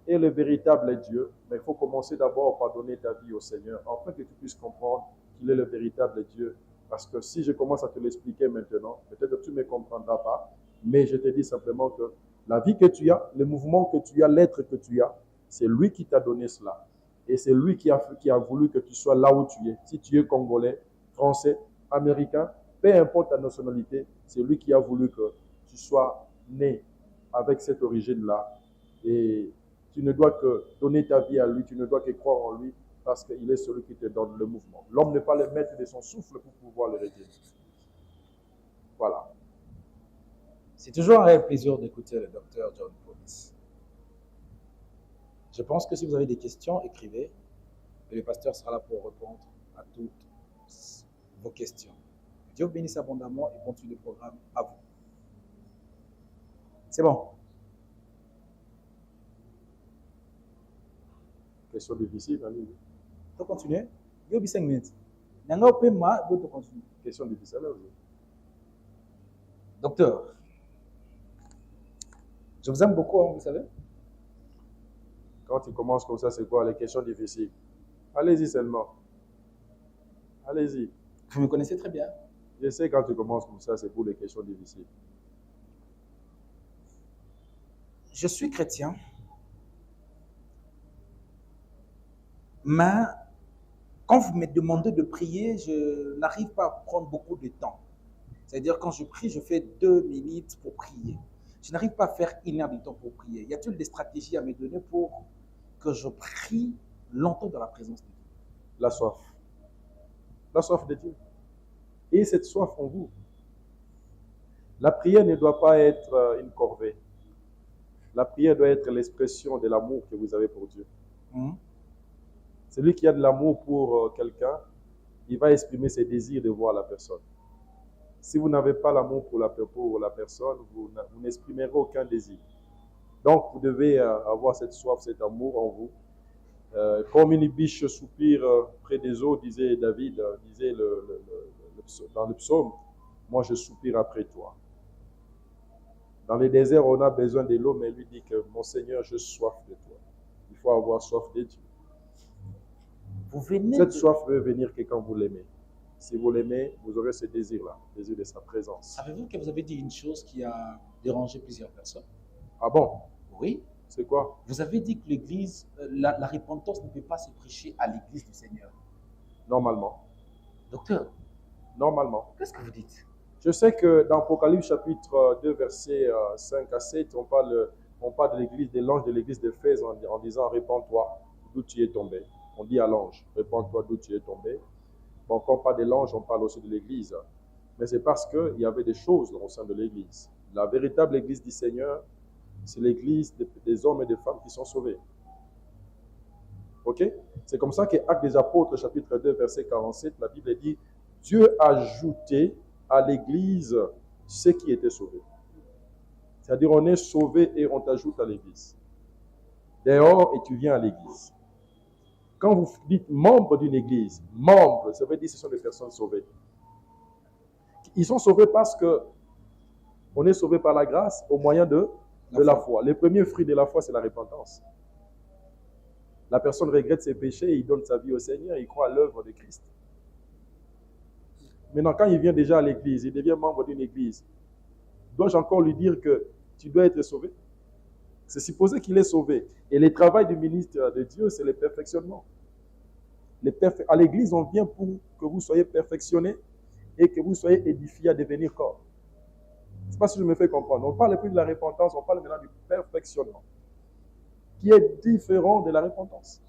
est le véritable Dieu, mais il faut commencer d'abord par donner ta vie au Seigneur, afin que tu puisses comprendre qu'il est le véritable Dieu. Parce que si je commence à te l'expliquer maintenant, peut-être que tu ne me comprendras pas, mais je te dis simplement que la vie que tu as, le mouvement que tu as, l'être que tu as, c'est lui qui t'a donné cela. Et c'est lui qui a voulu que tu sois là où tu es. Si tu es congolais, français, américain, peu importe ta nationalité, c'est lui qui a voulu que tu sois né avec cette origine-là. Et tu ne dois que donner ta vie à lui, tu ne dois que croire en lui, parce qu'il est celui qui te donne le mouvement. L'homme n'est pas le maître de son souffle pour pouvoir le rédiger. Voilà.
C'est toujours un réel plaisir d'écouter le docteur John Poulis. Je pense que si vous avez des questions, écrivez. Et le pasteur sera là pour répondre à toutes vos questions. Dieu vous bénisse abondamment et continue le programme à vous. C'est bon.
Question difficile, allez.
Tu peux continuer? Il y a 5 minutes. Il y a un peu de continuer.
Question difficile, allez.
Docteur, je vous aime beaucoup, hein, vous savez.
Quand tu commences comme ça, c'est quoi les questions difficiles? Allez-y seulement. Allez-y.
Vous me connaissez très bien.
Je sais quand tu commences comme ça, c'est pour les questions difficiles.
Je suis chrétien, mais quand vous me demandez de prier, je n'arrive pas à prendre beaucoup de temps. C'est-à-dire quand je prie, je fais 2 minutes pour prier. Je n'arrive pas à faire 1 heure de temps pour prier. Y a-t-il des stratégies à me donner pour que je prie longtemps dans la présence de Dieu?
La soif. La soif de Dieu. Et cette soif en vous. La prière ne doit pas être une corvée. La prière doit être l'expression de l'amour que vous avez pour Dieu. Celui qui a de l'amour pour quelqu'un, il va exprimer ses désirs de voir la personne. Si vous n'avez pas l'amour pour la personne, vous n'exprimerez aucun désir. Donc, vous devez avoir cette soif, cet amour en vous. Comme une biche soupire près des eaux, disait David, disait dans le psaume, moi je soupire après toi. Dans les déserts, on a besoin de l'eau, mais lui dit que mon Seigneur, je soif de toi. Il faut avoir soif de Dieu. Cette soif veut venir que quand vous l'aimez. Si vous l'aimez, vous aurez ce désir-là, le désir de sa présence.
Savez-vous que vous avez dit une chose qui a dérangé plusieurs personnes?
Ah bon?
Oui.
C'est quoi?
Vous avez dit que l'église, la repentance ne peut pas se prêcher à l'église du Seigneur.
Normalement.
Docteur.
Normalement.
Qu'est-ce que vous dites?
Je sais que dans Apocalypse chapitre 2, versets 5 à 7, on parle de l'église, de l'ange de l'église d'Éphèse en disant « Répands-toi d'où tu es tombé ». On dit à l'ange « Répands-toi d'où tu es tombé ». Bon, quand on parle de l'ange, on parle aussi de l'église. Mais c'est parce qu'il y avait des choses au sein de l'église. La véritable église du Seigneur, c'est l'église des hommes et des femmes qui sont sauvés. Ok? C'est comme ça que Actes des Apôtres, chapitre 2, verset 47, la Bible dit « Dieu a ajouté à l'église ceux qui étaient sauvés. » C'est-à-dire, on est sauvé et on t'ajoute à l'église. Dehors, et tu viens à l'église. Quand vous dites membre d'une église, membre, ça veut dire que ce sont des personnes sauvées. Ils sont sauvés parce que on est sauvé par la grâce au moyen de la foi. Le premier fruit de la foi, c'est la repentance. La personne regrette ses péchés, il donne sa vie au Seigneur, il croit à l'œuvre de Christ. Maintenant, quand il vient déjà à l'église, il devient membre d'une église, dois-je encore lui dire que tu dois être sauvé? C'est supposé qu'il est sauvé. Et le travail du ministre de Dieu, c'est le perfectionnement. À l'église, on vient pour que vous soyez perfectionnés et que vous soyez édifiés à devenir corps. Je ne sais pas si je me fais comprendre. On parle plus de la repentance, on parle maintenant du perfectionnement, qui est différent de la repentance.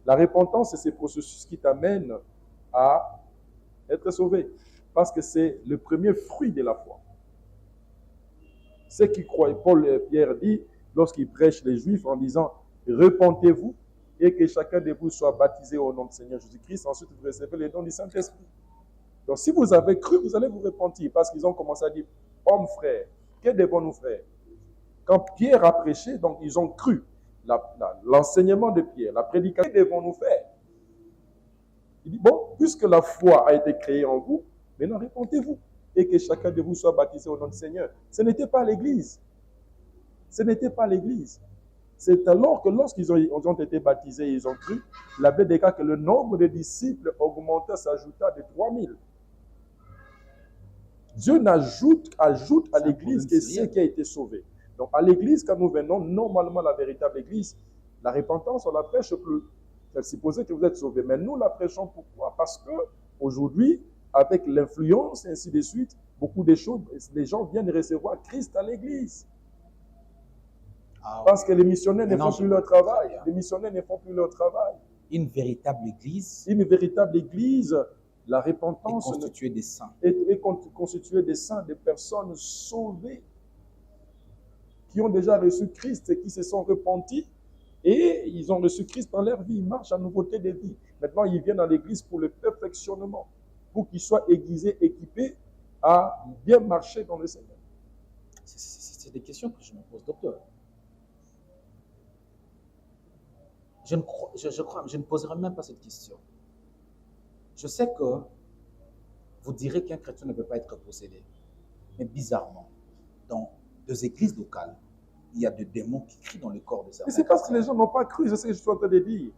La repentance, c'est ce processus qui t'amène à être sauvé, parce que c'est le premier fruit de la foi. Ceux qui croient, Pierre dit, lorsqu'il prêche les Juifs en disant « Repentez-vous et que chacun de vous soit baptisé au nom du Seigneur Jésus-Christ. Ensuite, vous recevez le don du Saint-Esprit. » Donc, si vous avez cru, vous allez vous repentir parce qu'ils ont commencé à dire « Hommes, frères, que devons-nous faire ?» Quand Pierre a prêché, donc ils ont cru l'enseignement de Pierre, la prédication, que devons-nous faire? Il dit, bon, puisque la foi a été créée en vous, maintenant repentez-vous et que chacun de vous soit baptisé au nom du Seigneur. Ce n'était pas l'Église. Ce n'était pas l'Église. C'est alors que lorsqu'ils ont été baptisés et ils ont cru, la Bible déclare que le nombre de disciples augmenta, s'ajouta de 3000. Dieu ajoute à l'Église que ce qui a été sauvé. Donc à l'Église, quand nous venons, normalement la véritable Église, la repentance, on ne la prêche plus. C'est supposé que vous êtes sauvés. Mais nous la prêchons pourquoi? Parce que aujourd'hui, avec l'influence et ainsi de suite, beaucoup de choses, les gens viennent recevoir Christ à l'Église. Parce que les missionnaires ne font plus leur travail. Les missionnaires ne font plus leur travail.
Une véritable Église.
Une véritable Église, la repentance
est constituée des saints.
Est constituée des saints, des personnes sauvées, qui ont déjà reçu Christ et qui se sont repentis. Et ils ont reçu Christ dans leur vie. Ils marchent en nouveauté de vie. Maintenant, ils viennent dans l'Église pour le perfectionnement, pour qu'ils soient aiguisés, équipés à bien marcher dans le Seigneur.
C'est des questions que je me pose, docteur. Je ne poserai même pas cette question. Je sais que vous direz qu'un chrétien ne peut pas être possédé. Mais bizarrement, dans 2 églises locales, il y a des démons qui crient dans le corps de certains.
Et c'est parce que les gens n'ont pas cru, c'est ce que je suis en train de dire.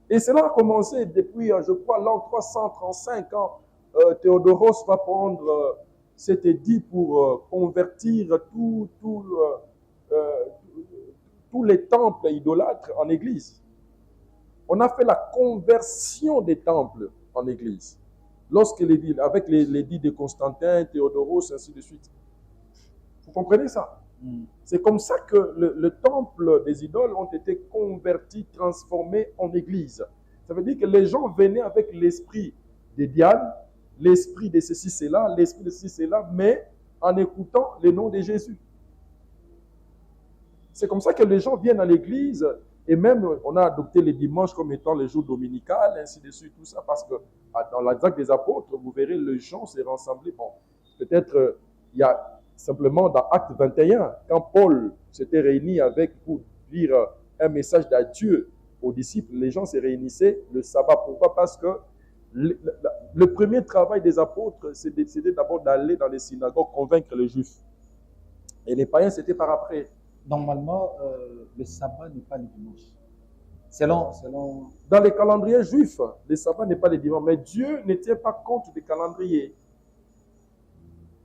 Et cela a commencé depuis, je crois, l'an 335, quand Théodoros va prendre cet édit pour convertir tous les temples idolâtres en église. On a fait la conversion des temples en église. Avec l'édit de Constantin, Théodoros, ainsi de suite. Vous comprenez ça? C'est comme ça que le temple des idoles ont été convertis, transformés en église. Ça veut dire que les gens venaient avec l'esprit de Diane, l'esprit de ceci, cela, l'esprit de ceci, cela, mais en écoutant le nom de Jésus. C'est comme ça que les gens viennent à l'église, et même on a adopté les dimanches comme étant les jours dominicaux, ainsi de suite, tout ça, parce que dans les actes des apôtres, vous verrez, les gens s'est rassemblés. Bon, peut-être il y a simplement dans Acte 21, quand Paul s'était réuni pour lire un message d'adieu aux disciples, les gens se réunissaient le sabbat. Pourquoi? Parce que le premier travail des apôtres, c'était d'abord d'aller dans les synagogues convaincre les Juifs. Et les païens, c'était par après.
Normalement, le sabbat n'est pas le dimanche. Selon...
Dans les calendriers juifs, le sabbat n'est pas le dimanche. Mais Dieu ne tient pas compte des calendriers.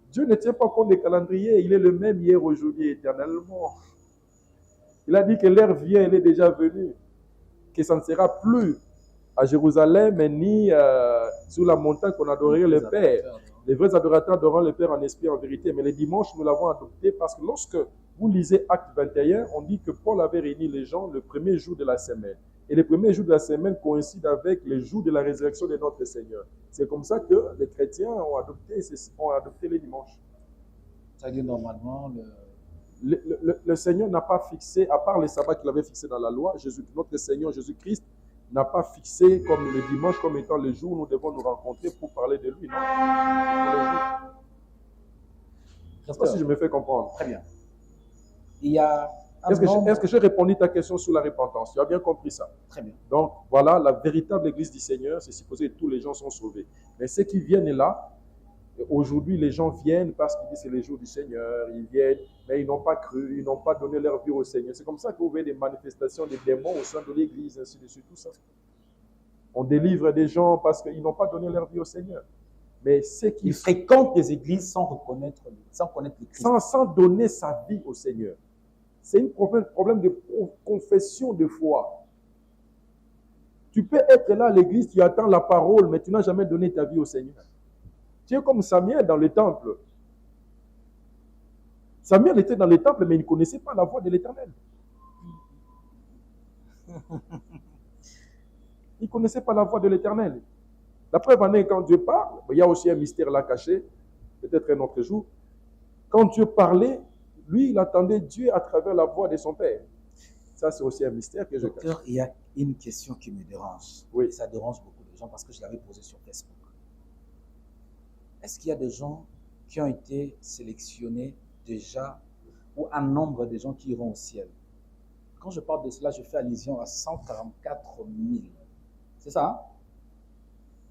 Dieu ne tient pas compte des calendriers. Il est le même hier, aujourd'hui, éternellement. Il a dit que l'heure vient, elle est déjà venue. Que ça ne sera plus à Jérusalem, ni sur la montagne qu'on adorerait le Père. Les vrais adorateurs adoreront le Père en esprit et en vérité. Mais le dimanche, nous l'avons adopté parce que lorsque vous lisez Acte 21, on dit que Paul avait réuni les gens le premier jour de la semaine. Et le premier jour de la semaine coïncide avec le jour de la résurrection de notre Seigneur. C'est comme ça que les chrétiens ont adopté les dimanches.
Ça veut dire normalement,
le Seigneur n'a pas fixé, à part les sabbats qu'il avait fixés dans la loi, notre Seigneur Jésus-Christ n'a pas fixé comme le dimanche comme étant le jour où nous devons nous rencontrer pour parler de lui. Non. Je ne sais pas si je me fais comprendre.
Très bien. Il y a
Est-ce que j'ai répondu à ta question sur la repentance? Tu as bien compris ça?
Très bien.
Donc, voilà, la véritable Église du Seigneur, c'est supposé que tous les gens sont sauvés. Mais ceux qui viennent là, aujourd'hui, les gens viennent parce qu'ils disent que c'est le jour du Seigneur. Ils viennent, mais ils n'ont pas cru, ils n'ont pas donné leur vie au Seigneur. C'est comme ça que vous voyez des manifestations des démons au sein de l'Église, ainsi de suite, tout ça. On délivre des gens parce qu'ils n'ont pas donné leur vie au Seigneur. Mais ceux qui
fréquentent les églises sans connaître le Christ.
Sans donner sa vie au Seigneur. C'est un problème de confession de foi. Tu peux être là à l'église, tu attends la parole, mais tu n'as jamais donné ta vie au Seigneur. Tu es comme Samuel dans le temple. Samuel était dans le temple, mais il ne connaissait pas la voix de l'Éternel. Il ne connaissait pas la voix de l'Éternel. La preuve en est quand Dieu parle, il y a aussi un mystère là caché, peut-être un autre jour. Quand Dieu parlait, lui, il entendait Dieu à travers la voix de son Père. Ça, c'est aussi un mystère que je cache.
Docteur, il y a une question qui me dérange.
Oui.
Et ça dérange beaucoup de gens parce que je l'avais posée sur Facebook. Est-ce qu'il y a des gens qui ont été sélectionnés déjà ou un nombre de gens qui iront au ciel? Quand je parle de cela, je fais allusion à 144 000. C'est ça, hein?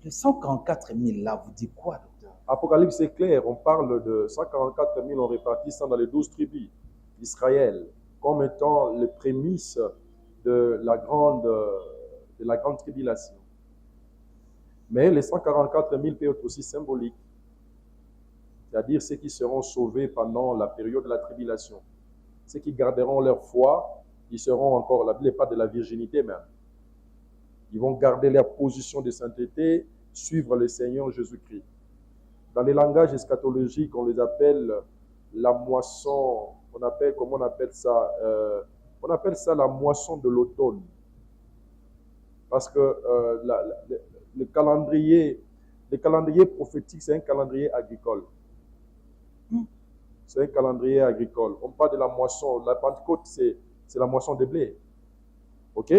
Les 144 000 là, vous dites quoi, docteur?
Apocalypse est clair, on parle de 144 000, on répartit ça dans les 12 tribus d'Israël, comme étant les prémices de la grande tribulation. Mais les 144 000 peut être aussi symbolique, c'est-à-dire ceux qui seront sauvés pendant la période de la tribulation. Ceux qui garderont leur foi, ils seront encore, la Bible parle de la virginité même. Ils vont garder leur position de sainteté, suivre le Seigneur Jésus-Christ. Dans les langages eschatologiques, on les appelle la moisson, comment on appelle ça? On appelle ça la moisson de l'automne. Parce que le calendrier prophétique, c'est un calendrier agricole. C'est un calendrier agricole. On parle de la moisson. La Pentecôte, c'est la moisson de blé. Ok?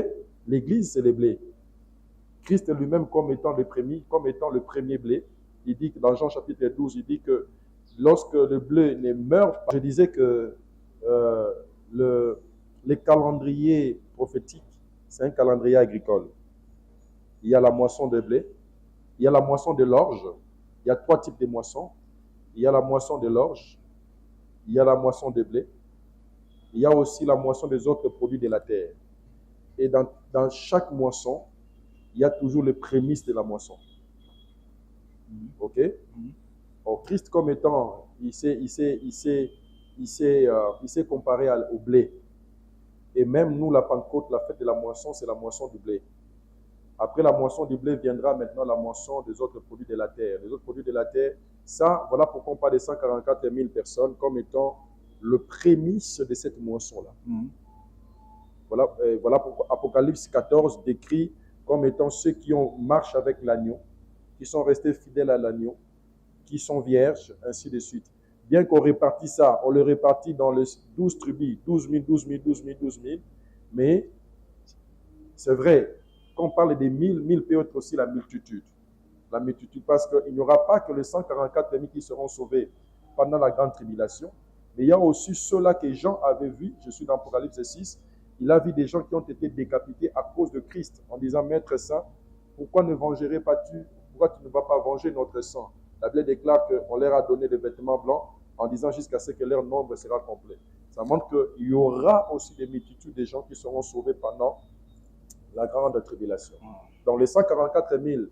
L'église, c'est le blé. Christ lui-même, comme étant le premier blé, il dit que dans Jean chapitre 12, il dit que lorsque le blé ne meurt pas, je disais que le calendrier prophétique, c'est un calendrier agricole. Il y a la moisson de blé, il y a la moisson de l'orge, il y a 3 types de moissons. Il y a la moisson de l'orge, il y a la moisson de blé, il y a aussi la moisson des autres produits de la terre. Et dans chaque moisson, il y a toujours les prémices de la moisson. Ok? Or, Christ, comme étant, il s'est comparé au blé. Et même nous, la Pentecôte, la fête de la moisson, c'est la moisson du blé. Après la moisson du blé viendra maintenant la moisson des autres produits de la terre. Les autres produits de la terre, ça, voilà pourquoi on parle de 144 000 personnes comme étant le prémisse de cette moisson-là. Voilà pourquoi Apocalypse 14 décrit comme étant ceux qui marchent avec l'agneau, qui sont restés fidèles à l'agneau, qui sont vierges, ainsi de suite. Bien qu'on répartit ça, on le répartit dans les 12 tribus, 12 000, 12 000, 12 000, 12 000, mais c'est vrai, quand on parle des 1000 peut être aussi la multitude. La multitude, parce qu'il n'y aura pas que les 144 000 qui seront sauvés pendant la grande tribulation, mais il y a aussi ceux-là que Jean avait vus. Je suis dans Apocalypse 6, il a vu des gens qui ont été décapités à cause de Christ, en disant, Maître Saint, pourquoi ne vengerais pas-tu, pourquoi tu ne vas pas venger notre sang? La Bible déclare qu'on leur a donné des vêtements blancs, en disant jusqu'à ce que leur nombre sera complet. Ça montre qu'il y aura aussi des multitudes de gens qui seront sauvés pendant la grande tribulation. Donc les 144 000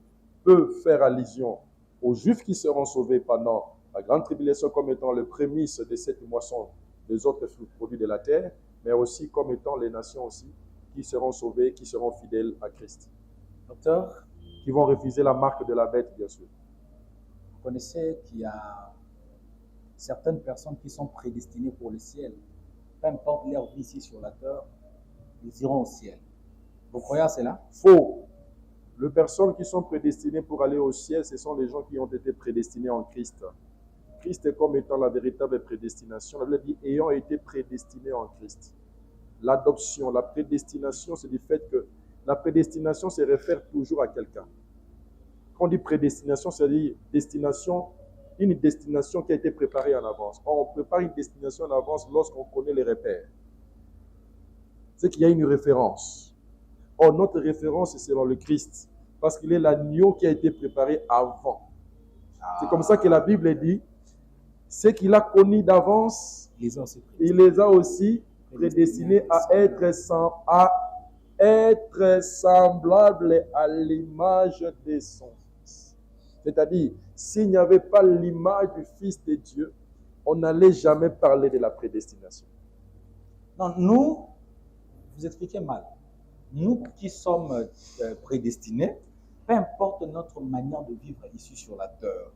peuvent faire allusion aux Juifs qui seront sauvés pendant la grande tribulation comme étant le prémisse de cette moisson des autres produits de la terre, mais aussi comme étant les nations aussi qui seront sauvées, qui seront fidèles à Christ.
Docteur,
qui vont refuser la marque de la bête, bien sûr.
Vous connaissez qu'il y a certaines personnes qui sont prédestinées pour le ciel. Peu importe leur vie ici sur la terre, ils iront au ciel. Vous croyez à cela?
Faux. Les personnes qui sont prédestinées pour aller au ciel, ce sont les gens qui ont été prédestinés en Christ. Christ est comme étant la véritable prédestination. La Bible dit « ayant été prédestinés en Christ ». L'adoption, la prédestination, c'est du fait que la prédestination se réfère toujours à quelqu'un. Quand on dit prédestination, c'est-à-dire destination, une destination qui a été préparée en avance. On prépare une destination en avance lorsqu'on connaît les repères. C'est qu'il y a une référence. Or, notre référence, c'est selon le Christ, parce qu'il est l'agneau qui a été préparé avant. C'est comme ça que la Bible dit, ce qu'il a connu d'avance, il les a aussi prédestinés à être semblables à l'image de son Fils. C'est-à-dire, s'il n'y avait pas l'image du Fils de Dieu, on n'allait jamais parler de la prédestination.
Non, nous, vous expliquez mal. Nous qui sommes prédestinés, peu importe notre manière de vivre ici sur la terre,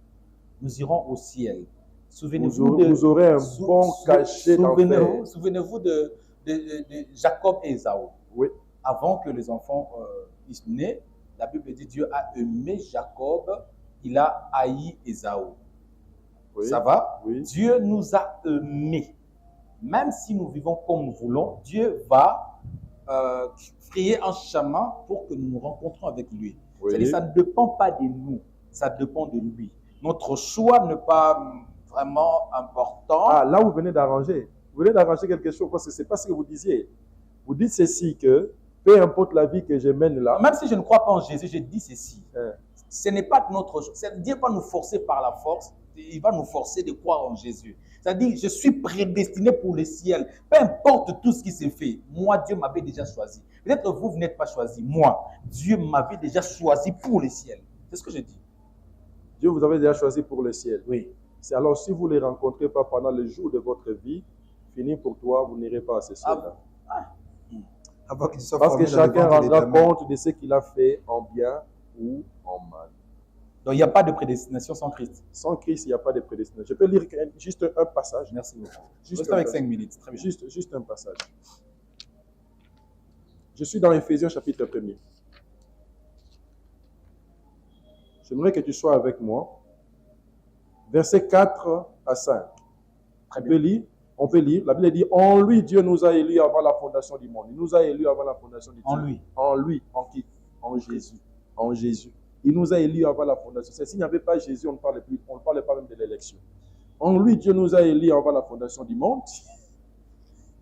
nous irons au ciel.
Vous aurez un bon cachet d'enfer.
Souvenez-vous de Jacob et Ésaü.
Oui.
Avant que les enfants puissent naître, la Bible dit Dieu a aimé Jacob, il a haï Ésaü.
Oui.
Ça va?
Oui.
Dieu nous a aimés. Même si nous vivons comme nous voulons, Dieu va frayer un chemin pour que nous nous rencontrons avec lui.
Oui.
C'est-à-dire ça ne dépend pas de nous, ça dépend de lui. Notre choix n'est pas vraiment important.
Ah, là, vous venez d'arranger. Vous venez d'arranger quelque chose parce que ce n'est pas ce que vous disiez. Vous dites ceci que peu importe la vie que je mène là.
Même si je ne crois pas en Jésus, je dis ceci. Ce n'est pas notre choix. Dieu va nous forcer par la force. Il va nous forcer de croire en Jésus. C'est-à-dire, je suis prédestiné pour le ciel. Peu importe tout ce qui s'est fait. Moi, Dieu m'avait déjà choisi. Peut-être que vous n'êtes pas choisi. Moi, Dieu m'avait déjà choisi pour le ciel. C'est ce que je dis.
Dieu vous avait déjà choisi pour le ciel.
Oui.
C'est alors si vous ne les rencontrez pas pendant le jour de votre vie, fini pour toi, vous n'irez pas à ce ciel-là. Parce que chacun rendra compte de ce qu'il a fait en bien ou en mal.
Donc, il n'y a pas de prédestination sans Christ.
Sans Christ, il n'y a pas de prédestination. Je peux lire juste un passage.
Merci beaucoup.
Juste
avec 5 minutes. Très bien.
Juste un passage. Je suis dans Éphésiens chapitre 1er. J'aimerais que tu sois avec moi. Versets 4 à 5.
Très bien.
On peut lire. La Bible dit, en lui, Dieu nous a élus avant la fondation du monde. Il nous a élus avant la fondation du monde.
En lui.
En lui. En qui? En Jésus. En Jésus. Il nous a élus avant la fondation. S'il n'y avait pas Jésus, on ne parlait pas même de l'élection. En lui, Dieu nous a élus avant la fondation du monde.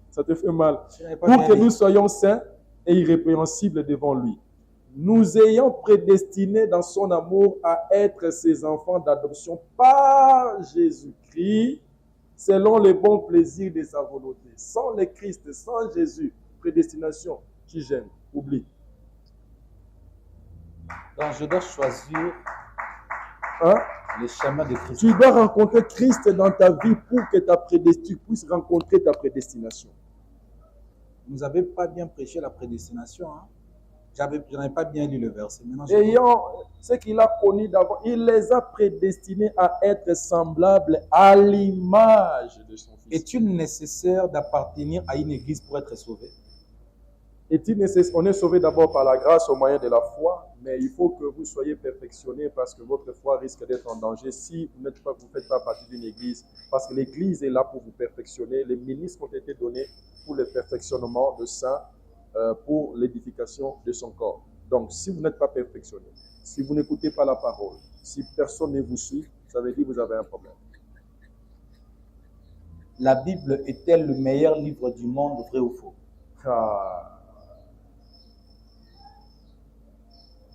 Ça te fait mal. Pour que nous soyons saints et irrépréhensibles devant lui. Nous ayant prédestinés dans son amour à être ses enfants d'adoption par Jésus-Christ, selon les bons plaisirs de sa volonté. Sans le Christ, sans Jésus, prédestination, tu gênes, oublie.
Donc, je dois choisir le chemin de Christ.
Tu dois rencontrer Christ dans ta vie pour que tu puisses rencontrer ta prédestination.
Vous n'avez pas bien prêché la prédestination. Hein? Je n'avais pas bien lu le verset.
Ayant ce qu'il a connu d'avant, il les a prédestinés à être semblables à l'image de son Fils.
Est-il nécessaire d'appartenir à une église pour être sauvé?
Est-il nécessaire? On est sauvé d'abord par la grâce au moyen de la foi, mais il faut que vous soyez perfectionnés parce que votre foi risque d'être en danger si vous ne faites pas partie d'une église. Parce que l'église est là pour vous perfectionner. Les ministres ont été donnés pour le perfectionnement de saints, pour l'édification de son corps. Donc, si vous n'êtes pas perfectionné, si vous n'écoutez pas la parole, si personne ne vous suit, ça veut dire que vous avez un problème.
La Bible est-elle le meilleur livre du monde, vrai ou faux?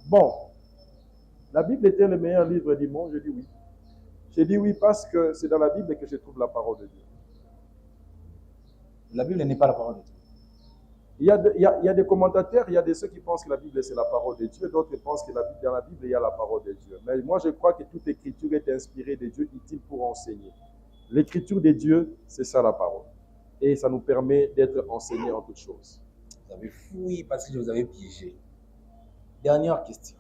Bon, la Bible est-elle le meilleur livre du monde? Je dis oui. Je dis oui parce que c'est dans la Bible que je trouve la parole de Dieu.
La Bible n'est pas la parole de Dieu.
Il y a des commentateurs, il y a de ceux qui pensent que la Bible c'est la parole de Dieu, d'autres pensent que dans la Bible il y a la parole de Dieu. Mais moi je crois que toute écriture est inspirée de Dieu, utile pour enseigner. L'écriture de Dieu, c'est ça la parole. Et ça nous permet d'être enseignés en toutes choses.
Vous avez fouillé parce que je vous avais piégé. Dernière question.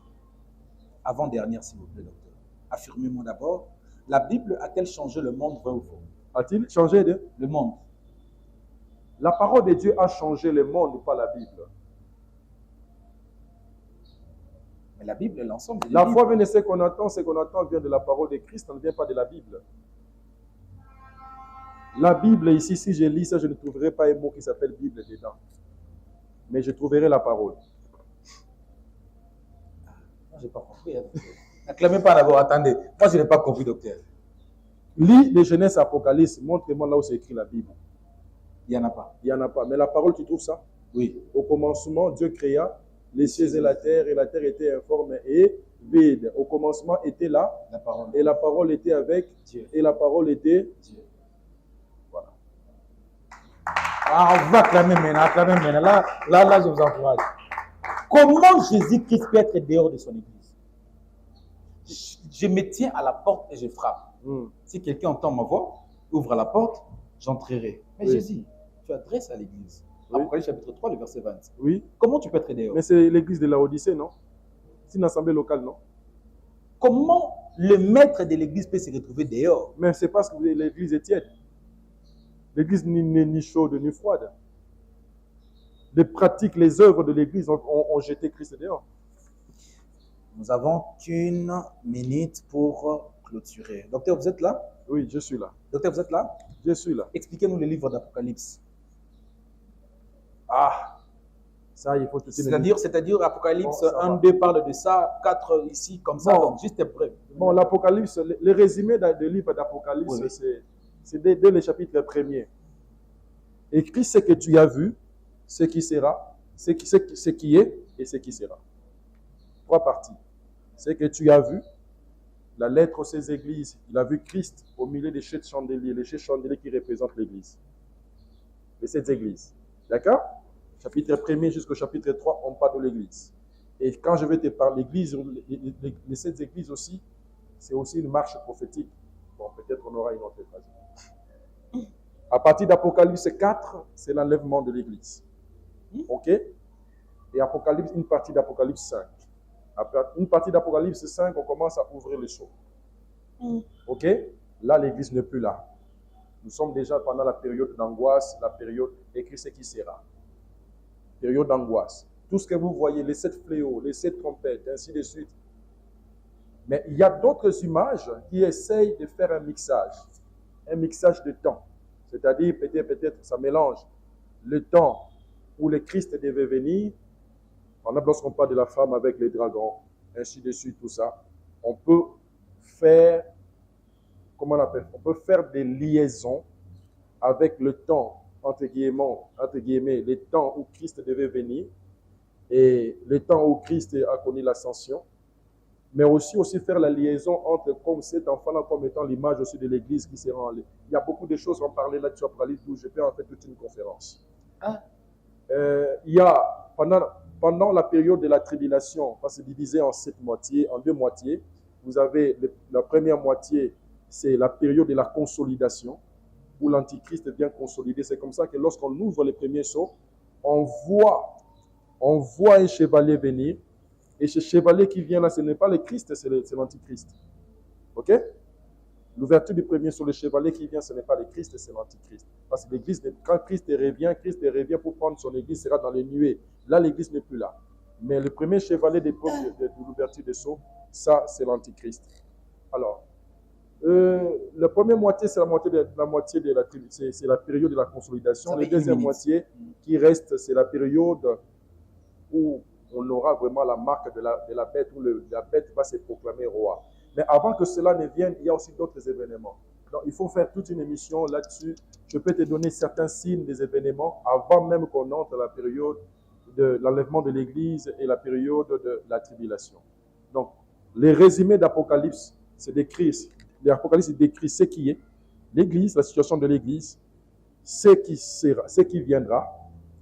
Avant-dernière, s'il vous plaît, docteur. Affirmez-moi d'abord, la Bible a-t-elle changé le monde, vrai ou faux?
A-t-il changé
le monde?
La parole de Dieu a changé le monde, pas la Bible.
Mais la Bible est l'ensemble de
la foi vient de ce qu'on entend vient de la parole de Christ, on ne vient pas de la Bible. La Bible, ici, si je lis ça, je ne trouverai pas un mot qui s'appelle Bible dedans. Mais je trouverai la parole.
Je n'ai pas compris. N'acclamez pas d'abord, attendez. Moi, je n'ai pas compris, docteur.
Lis de Genèse à Apocalypse, montre-moi là où c'est écrit la Bible.
Il n'y en a pas.
Il n'y en a pas. Mais la parole, tu trouves ça?
Oui.
Au commencement, Dieu créa les cieux et la terre était informe et vide. Au commencement était là,
la parole.
Et la parole était avec
Dieu.
Et la parole était
Dieu.
Voilà.
Ah, on va acclamer maintenant. Là, je vous encourage. Comment Jésus-Christ peut être dehors de son église? Je me tiens à la porte et je frappe. Si quelqu'un entend ma voix, ouvre la porte, j'entrerai. Mais oui. Jésus, tu adresses à l'église. Oui. Apocalypse chapitre 3, le verset 20.
Oui.
Comment tu peux être dehors?
Mais c'est l'église de Laodicée, non? C'est une assemblée locale, non?
Comment le maître de l'église peut se retrouver dehors?
Mais c'est parce que l'église est tiède. L'église n'est ni chaude ni froide. Les pratiques, les œuvres de l'église ont jeté Christ dehors.
Nous avons qu'une minute pour clôturer. Docteur, vous êtes là?
Oui, je suis là.
Docteur, vous êtes là?
Je suis là.
Expliquez-nous le livre d'Apocalypse.
Ah, ça, il faut tout
C'est-à-dire Apocalypse
Bon,
1, 2 parle de ça, 4 ici, comme ça,
Bon.
donc juste bref.
Bon, l'Apocalypse, le résumé du livre d'Apocalypse,
Oui.
c'est dès le chapitre 1er. Écris ce que tu as vu, ce qui sera, ce qui est et ce qui sera. 3 parties. Ce que tu as vu, la lettre aux 16 églises, il a vu Christ au milieu des 7 chandeliers, les 7 chandeliers qui représentent l'église. Les 7 églises. D'accord? Chapitre 1er jusqu'au chapitre 3, on parle de l'église. Et quand je vais te parler de l'église, les 7 églises aussi, c'est aussi une marche prophétique. Bon, peut-être on aura une autre occasion. À partir d'Apocalypse 4, c'est l'enlèvement de l'église. OK? Et Apocalypse, une partie d'Apocalypse 5. Une partie d'Apocalypse 5, on commence à ouvrir les choses. OK? Là, l'église n'est plus là. Nous sommes déjà pendant la période d'angoisse, la période écrit ce qui sera. Période d'angoisse. Tout ce que vous voyez, les 7 fléaux, les 7 trompettes, ainsi de suite. Mais il y a d'autres images qui essayent de faire un mixage de temps. C'est-à-dire, peut-être, ça mélange le temps où le Christ devait venir. Par exemple, lorsqu'on parle de la femme avec les dragons, ainsi de suite, tout ça, on peut faire, comment on appelle, on peut faire des liaisons avec le temps, entre guillemets, le temps où Christ devait venir et le temps où Christ a connu l'ascension, mais aussi faire la liaison entre comme cet enfant-là comme étant l'image aussi de l'Église qui sera en ligne. Il y a beaucoup de choses à en parler là-dessus après où je peux en faire toute une conférence. Il y a, pendant la période de la tribulation, c'est divisé en 7 moitiés, en 2 moitiés. Vous avez la première moitié, c'est la période de la consolidation, où l'Antichrist vient consolider. C'est comme ça que lorsqu'on ouvre les premiers sceaux, on voit un chevalier venir. Et ce chevalier qui vient là, ce n'est pas le Christ, c'est l'Antichrist. OK? L'ouverture du premier sur le chevalier qui vient, ce n'est pas le Christ, c'est l'Antichrist. Parce que l'église, quand Christ revient pour prendre son église, sera dans les nuées. Là, l'église n'est plus là. Mais le premier chevalier de l'ouverture des sceaux, ça, c'est l'Antichrist. Alors, la première moitié, c'est c'est la période de la consolidation. La deuxième moitié qui reste, c'est la période où on aura vraiment la marque de la bête, où la bête va se proclamer roi. Mais avant que cela ne vienne, il y a aussi d'autres événements. Donc, il faut faire toute une émission là-dessus. Je peux te donner certains signes des événements avant même qu'on entre la période de l'enlèvement de l'Église et la période de la tribulation. Donc, les résumés d'Apocalypse, c'est décrit. L'Apocalypse décrit ce qui est l'Église, la situation de l'Église, ce qui sera, ce qui viendra,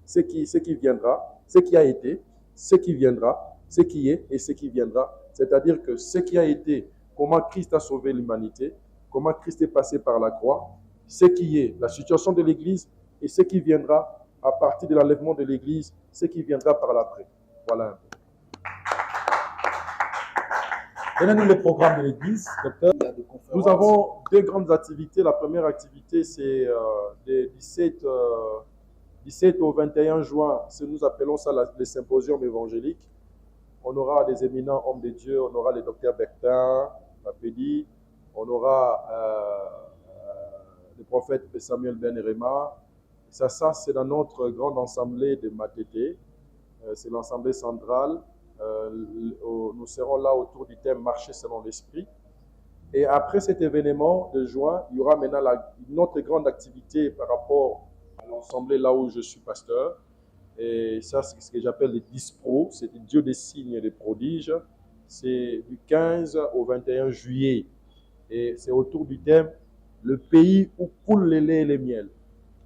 ce qui viendra, ce qui a été, ce qui viendra, ce qui est et ce qui viendra. C'est-à-dire que ce qui a été, comment Christ a sauvé l'humanité, comment Christ est passé par la croix, ce qui est la situation de l'Église et ce qui viendra à partir de l'enlèvement de l'Église, ce qui viendra par l'après. Voilà un peu.
Donnez-nous le programme de l'Église, docteur.
Nous avons 2 grandes activités. La première activité, c'est des 17 au 21 juin. Nous appelons ça le symposium évangélique. On aura des éminents hommes de Dieu. On aura le docteur Bertin, Papedi. On aura le prophète Samuel Ben-Rema. Ça c'est dans notre grande assemblée de Matete. C'est l'assemblée centrale. Nous serons là autour du thème marcher selon l'esprit. Et après cet événement de juin, il y aura maintenant une autre grande activité par rapport à l'assemblée là où je suis pasteur. Et ça, c'est ce que j'appelle les Dispro, c'est le Dieu des signes et des prodiges. C'est du 15 au 21 juillet. Et c'est autour du thème le pays où coule le lait et le miel.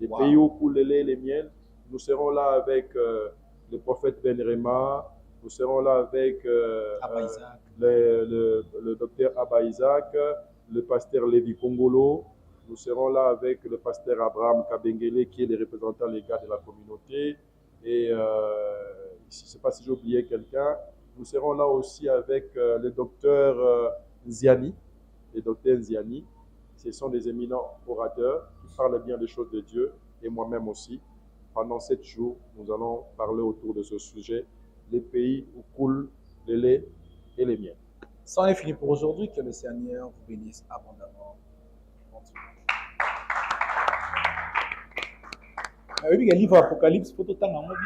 Le pays où coule le lait et le miel. Nous serons là avec le prophète Ben-Rema. Nous serons là avec le docteur Abba Isaac, le pasteur Lévi Kongolo. Nous serons là avec le pasteur Abraham Kabengele, qui est le représentant légal de la communauté. Et je ne sais pas si j'ai oublié quelqu'un. Nous serons là aussi avec le docteur Nziani. Le docteur Nziani. Ce sont des éminents orateurs qui parlent bien des choses de Dieu, et moi-même aussi. Pendant 7 jours, nous allons parler autour de ce sujet. Les pays où coule le lait et les miel.
Ça en est fini pour aujourd'hui. Que le Seigneur vous bénisse abondamment. continuer. Le livre Apocalypse, faut autant